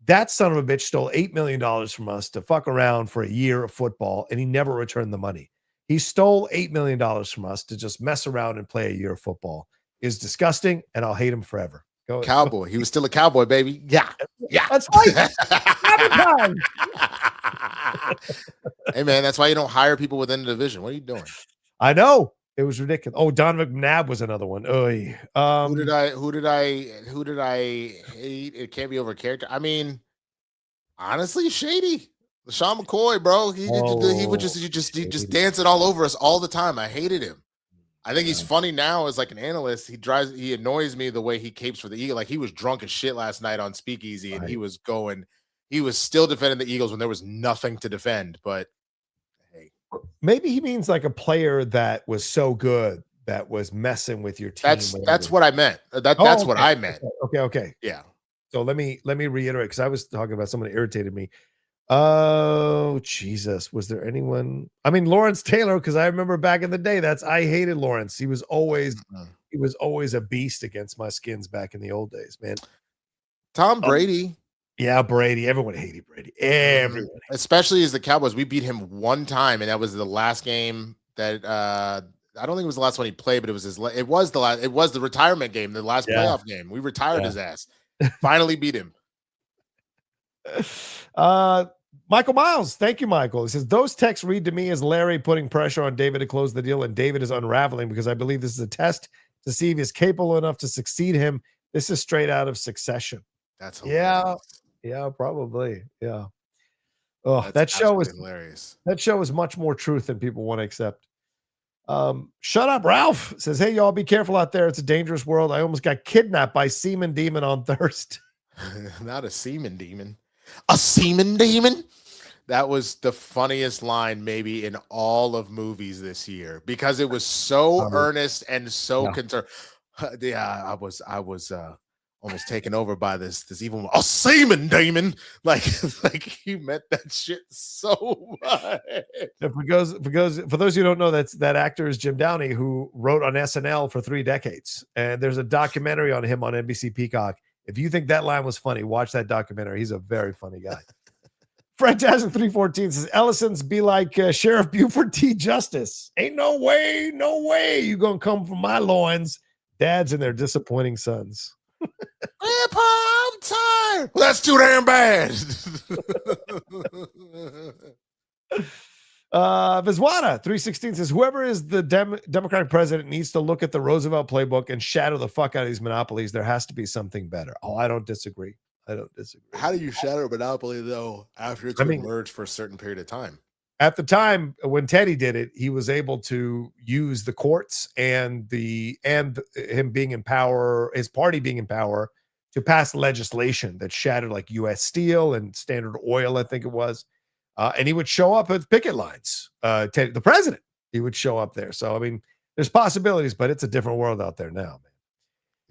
That son of a bitch stole $8 million from us to fuck around for a year of football, and he never returned the money. He stole $8 million from us to just mess around and play a year of football. Is disgusting, and I'll hate him forever. Go Cowboy. He was still a cowboy, baby. Yeah. That's right. Hey, man, that's why you don't hire people within the division. What are you doing? I know. It was ridiculous. Oh, Don McNabb was another one. Who did I hate? It can't be over character. I mean, honestly, shady. LaShawn McCoy, bro. He would just dancing all over us all the time. I hated him. I think he's funny now as like an analyst. He annoys me the way he capes for the Eagles. Like he was drunk as shit last night on Speakeasy, and he was still defending the Eagles when there was nothing to defend. But hey, maybe he means like a player that was so good that was messing with your team. That's what I meant. That's what I meant. Okay. Yeah. So let me reiterate because I was talking about someone that irritated me. Oh, Jesus. Was there anyone? I mean, Lawrence Taylor, because I remember back in the day, I hated Lawrence. He was always a beast against my skins back in the old days, man. Tom Brady. Yeah, Brady. Everyone hated Brady. Everyone. Especially as the Cowboys. We beat him one time, and that was the last game that I don't think it was the last one he played, but it was the retirement game, the last playoff game. We retired his ass. Finally beat him. Michael Miles, thank you, Michael. He says those texts read to me as Larry putting pressure on David to close the deal, and David is unraveling because I believe this is a test to see if he's capable enough to succeed him. This is straight out of Succession. That's hilarious. Yeah, probably. Yeah. Oh, that show is hilarious. That show is much more truth than people want to accept. Shut up, Ralph says, hey, y'all, be careful out there. It's a dangerous world. I almost got kidnapped by Semen Demon on Thirst. Not a semen demon. A semen demon? That was the funniest line maybe in all of movies this year because it was so earnest and so concerned. Yeah, I was almost taken over by this evil semen demon. Like he meant that shit so much. Because for those who don't know, that actor is Jim Downey, who wrote on SNL for 3 decades, and there's a documentary on him on NBC Peacock. If you think that line was funny, watch that documentary. He's a very funny guy. Fred Tasman 314 says Ellison's be like Sheriff Buford T. Justice. Ain't no way you gonna come from my loins. Dads and their disappointing sons. Grandpa, I'm tired. Well, that's too damn bad. Vizwana 316 says whoever is the Democratic president needs to look at the Roosevelt playbook and shadow the fuck out of these monopolies. There has to be something better. Oh, I don't disagree. How do you shadow a monopoly though after it's emerged for a certain period of time? At the time when Teddy did it, he was able to use the courts and him being in power, his party being in power, to pass legislation that shattered like U.S. Steel and Standard Oil, I think it was. And he would show up at picket lines. The president, he would show up there. So, I mean, there's possibilities, but it's a different world out there now, man.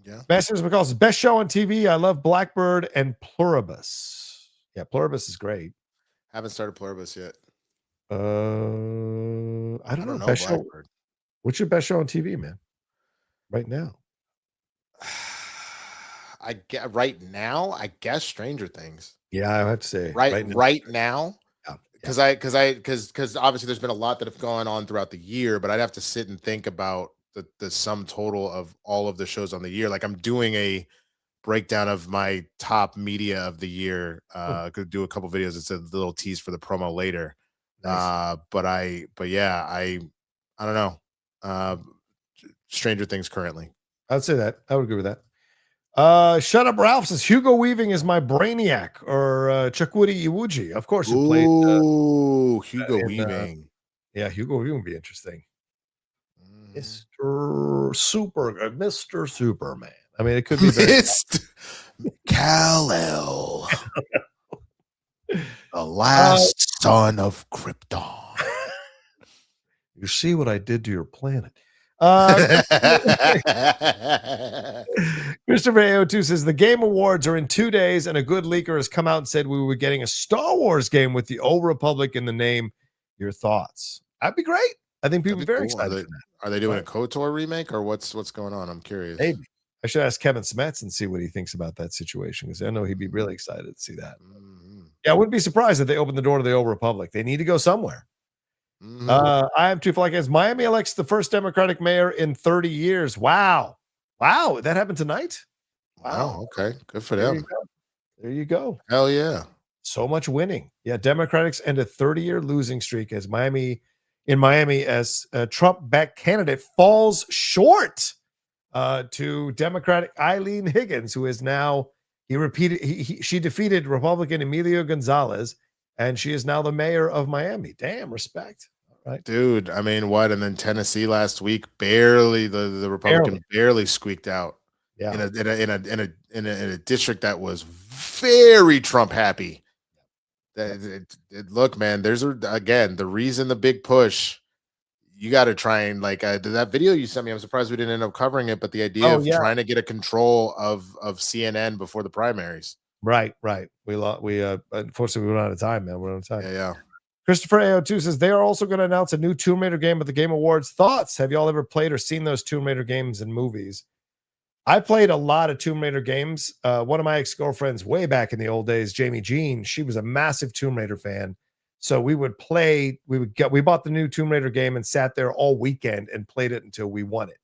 Yeah. Masters McCall's best show on TV. I love Blackbird and Pluribus. Yeah, Pluribus is great. Haven't started Pluribus yet. I don't know. Best show. What's your best show on TV, man? Right now. I guess Stranger Things. Yeah, I have to say right now. Because obviously there's been a lot that have gone on throughout the year, but I'd have to sit and think about the sum total of all of the shows on the year. Like I'm doing a breakdown of my top media of the year. Could do a couple videos. It's a little tease for the promo later. Nice. I don't know. Stranger Things currently. I'd say that. I would agree with that. Shut up, Ralph says Hugo Weaving is my Brainiac or Chukwudi Iwuji. Of course, who played Hugo Weaving. Yeah, Hugo Weaving would be interesting. Mr. Superman. I mean, it could be Kal-El, the last son of Krypton. You see what I did to your planet. Christopher AO2 says the Game Awards are in 2 days, and a good leaker has come out and said we were getting a Star Wars game with the Old Republic in the name. Your thoughts? That'd be great. I think people are very excited for that. Are they doing a KOTOR remake or what's going on? I'm curious. Maybe. I should ask Kevin Smets and see what he thinks about that situation because I know he'd be really excited to see that. Yeah, I wouldn't be surprised if they opened the door to the Old Republic. They need to go somewhere. I have two flag as Miami elects the first Democratic mayor in 30 years. Wow. That happened tonight. Wow. Okay. Good for them. There you go. Hell yeah. So much winning. Yeah. Democrats end a 30-year losing streak as Miami as a Trump-backed candidate falls short to Democratic Eileen Higgins, who is now she defeated Republican Emilio Gonzalez, and she is now the mayor of Miami. Damn, respect. Right. Dude, I mean, what? And then Tennessee last week, barely the Republican barely squeaked out. Yeah. In a district that was very Trump happy. Look, man, there's the reason the big push. You got to try and that video you sent me. I'm surprised we didn't end up covering it, but the idea of trying to get a control of CNN before the primaries. Right. We unfortunately we run out of time, man. We're out of time. Yeah. Christopher AO2 says they are also going to announce a new Tomb Raider game at the Game Awards. Thoughts? Have y'all ever played or seen those Tomb Raider games and movies? I played a lot of Tomb Raider games. One of my ex-girlfriends way back in the old days, Jamie Jean, she was a massive Tomb Raider fan. So we bought the new Tomb Raider game and sat there all weekend and played it until we won it.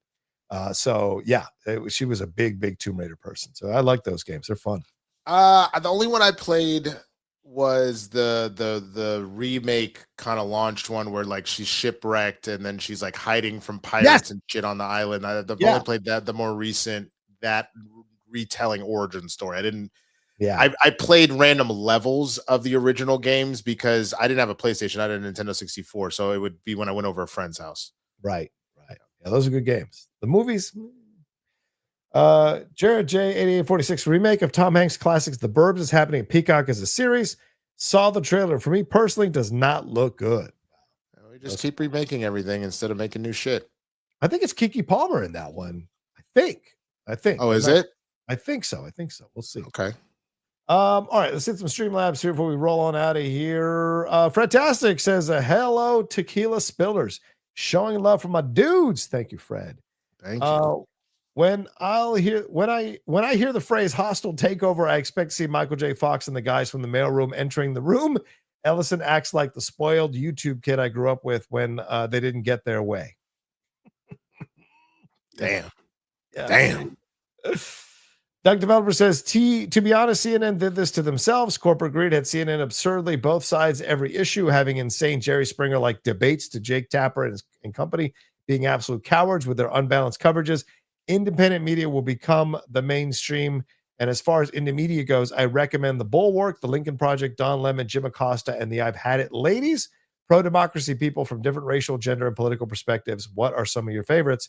She was a big Tomb Raider person. So I like those games. They're fun. The only one I played was the remake kind of launched one where like she's shipwrecked and then she's like hiding from pirates and shit on the island. I've only played that, the more recent, that retelling origin story. I played random levels of the original games because I didn't have a PlayStation. I had a Nintendo 64. So it would be when I went over a friend's house. Right. Yeah, those are good games. The movies. Jared J 8846 remake of Tom Hanks classics The Burbs is happening at Peacock as a series. Saw the trailer. For me personally, does not look good. We just keep remaking everything instead of making new shit. I think it's Keke Palmer in that one. I think. Oh, is it? I think so. We'll see. Okay. All right, let's hit some Streamlabs here before we roll on out of here. Fredtastic says, hello, tequila spillers. Showing love from my dudes. Thank you, Fred. Thank you. When I hear the phrase hostile takeover, I expect to see Michael J. Fox and the guys from the mailroom entering the room. Ellison acts like the spoiled YouTube kid I grew up with when they didn't get their way. Damn. Yeah. Damn. Doug Developer says, to be honest, CNN did this to themselves. Corporate greed had CNN absurdly both sides every issue, having insane Jerry Springer-like debates to Jake Tapper and company, being absolute cowards with their unbalanced coverages. Independent media will become the mainstream. And as far as indie media goes, I recommend The Bulwark, The Lincoln Project, Don Lemon, Jim Acosta, and the I've Had It ladies. Pro-democracy people from different racial, gender, and political perspectives. What are some of your favorites?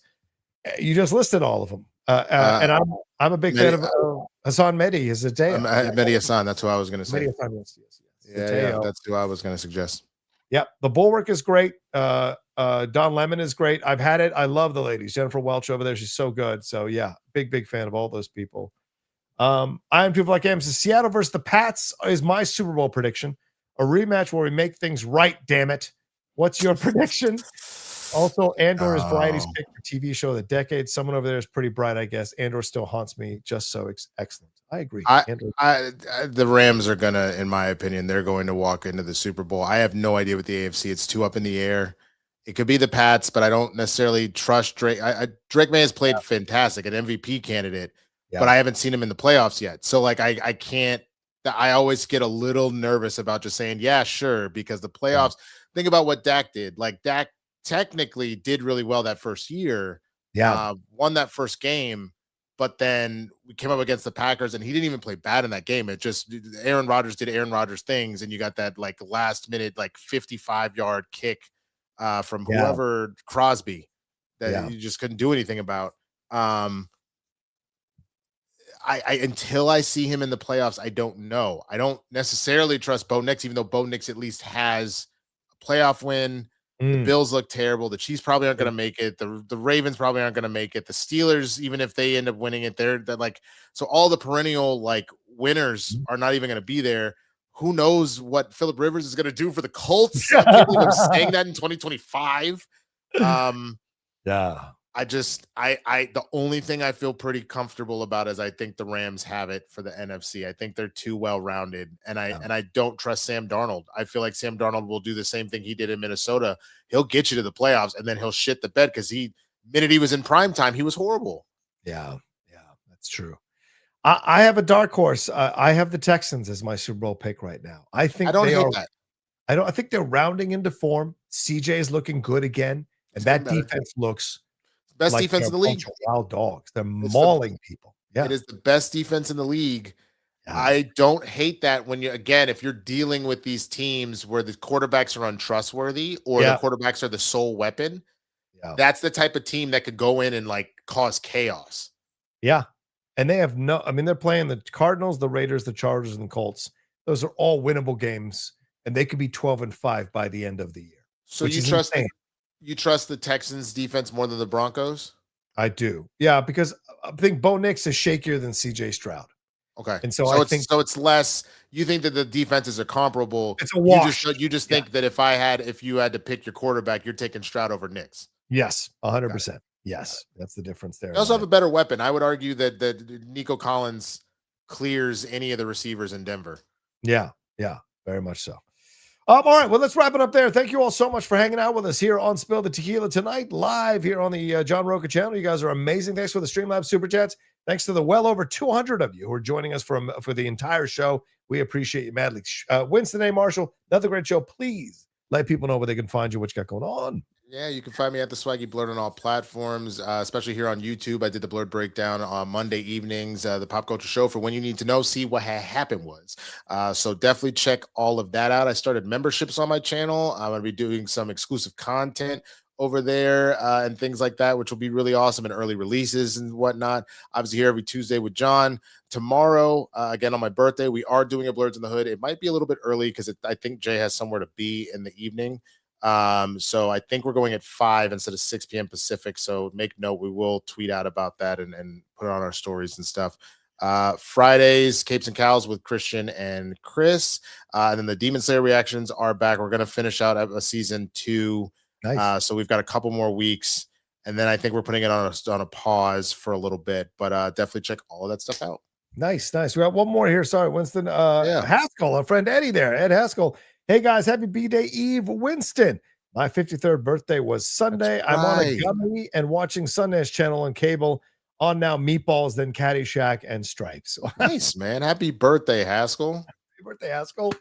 You just listed all of them. And I'm a big fan of Hassan Mehdi. Is it Mehdi Hassan? That's who I was going to say. Mehdi Hassan, yes. Yeah, that's who I was going to suggest. Yep, The Bulwark is great. Don Lemon is great. I've Had It. I love the ladies. Jennifer Welch over there, she's so good. So yeah, big fan of all those people. I am People Like Am says Seattle versus the Pats is my Super Bowl prediction. A rematch where we make things right. Damn it! What's your prediction? Also, Andor is Variety's pick for TV show of the decade. Someone over there is pretty bright, I guess. Andor still haunts me. Just so excellent. I agree. The Rams are gonna, in my opinion, they're going to walk into the Super Bowl. I have no idea with the AFC. It's too up in the air. It could be the Pats, but I don't necessarily trust Drake. Drake May has played fantastic, an MVP candidate, but I haven't seen him in the playoffs yet. So like I can't. I always get a little nervous about just saying, yeah, sure, because the playoffs. Think about what Dak did. Like Dak technically did really well that first year. Won that first game, but then we came up against the Packers and he didn't even play bad in that game. It just Aaron Rodgers did Aaron Rodgers things, and you got that like last minute like 55-yard kick from whoever, Crosby, that you just couldn't do anything about. I until I see him in the playoffs, I don't know. I don't necessarily trust Bo Nix, even though Bo Nix at least has a playoff win. The Bills look terrible. The Chiefs probably aren't going to make it. The Ravens probably aren't going to make it. The Steelers, even if they end up winning it, they're like, so all the perennial like winners are not even going to be there. Who knows what Phillip Rivers is going to do for the Colts? I can't believe I'm saying that in 2025. The only thing I feel pretty comfortable about is I think the Rams have it for the NFC. I think they're too well-rounded, and I don't trust Sam Darnold. I feel like Sam Darnold will do the same thing he did in Minnesota. He'll get you to the playoffs, and then he'll shit the bed because minute he was in prime time, he was horrible. Yeah, that's true. I have a dark horse. I have the Texans as my Super Bowl pick right now. I think I don't hate that. I think they're rounding into form. CJ is looking good again, and that defense looks best like defense in the league. Wild dogs. They're mauling people. Yeah, it is the best defense in the league. Yeah. I don't hate that when if you're dealing with these teams where the quarterbacks are untrustworthy or the quarterbacks are the sole weapon. Yeah. That's the type of team that could go in and like cause chaos. Yeah. And they have they're playing the Cardinals, the Raiders, the Chargers, and the Colts. Those are all winnable games, and they could be 12-5 by the end of the year. So you trust the Texans defense more than the Broncos? I do. Yeah, because I think Bo Nix is shakier than CJ Stroud. Okay. And so I think it's less. You think that the defenses are comparable. it's a wash. You just think that if you had to pick your quarterback, you're taking Stroud over Knicks. Yes, 100%. Yes, that's the difference there. They also have a better weapon. I would argue that Nico Collins clears any of the receivers in Denver. Yeah, very much so. All right, well, let's wrap it up there. Thank you all so much for hanging out with us here on Spill the Tequila tonight, live here on the John Rocha channel. You guys are amazing. Thanks for the Streamlabs Super Chats. Thanks to the well over 200 of you who are joining us for the entire show. We appreciate you madly. Winston A. Marshall, another great show. Please let people know where they can find you, what you got going on. Yeah, you can find me at the Swaggy Blurred on all platforms, especially here on YouTube. I did the Blurred Breakdown on Monday evenings, the Pop Culture Show for when you need to know, see what happened was. So definitely check all of that out. I started memberships on my channel. I'm going to be doing some exclusive content over there and things like that, which will be really awesome, and early releases and whatnot. Obviously here every Tuesday with John. Tomorrow, again on my birthday, we are doing a Blurreds in the Hood. It might be a little bit early because I think Jay has somewhere to be in the evening. So I think we're going at 5 instead of 6 p.m. Pacific. So make note, we will tweet out about that and put it on our stories and stuff. Fridays, Capes and Cows with Christian and Chris. And then the Demon Slayer reactions are back. We're going to finish out a season 2. Nice. So we've got a couple more weeks, and then I think we're putting it on a pause for a little bit, but definitely check all of that stuff out. Nice. We got one more here. Sorry, Winston. Haskell, our friend Eddie there. Ed Haskell. Hey guys, happy B-Day Eve, Winston. My 53rd birthday was Sunday. I'm on a gummy and watching Sundance Channel on cable. On now Meatballs, then Caddyshack and Stripes. Nice, man. Happy birthday, Haskell. Happy birthday, Haskell.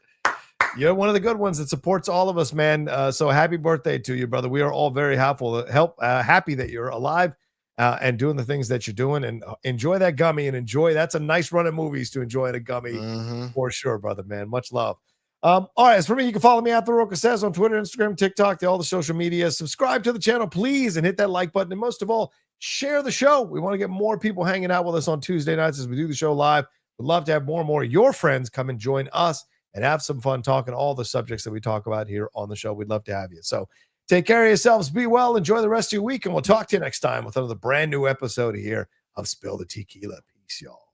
You're one of the good ones that supports all of us, man. So happy birthday to you, brother. We are all very happy that you're alive and doing the things that you're doing, and enjoy that gummy and that's a nice run of movies to enjoy in a gummy for sure, brother, man. Much love. All right, as for me, you can follow me at The Rocha Says on Twitter, Instagram, TikTok, all the social media. Subscribe to the channel, please, and hit that like button. And most of all, share the show. We want to get more people hanging out with us on Tuesday nights as we do the show live. We'd love to have more and more of your friends come and join us and have some fun talking all the subjects that we talk about here on the show. We'd love to have you. So take care of yourselves. Be well. Enjoy the rest of your week. And we'll talk to you next time with another brand new episode here of Spill the Tequila. Peace, y'all.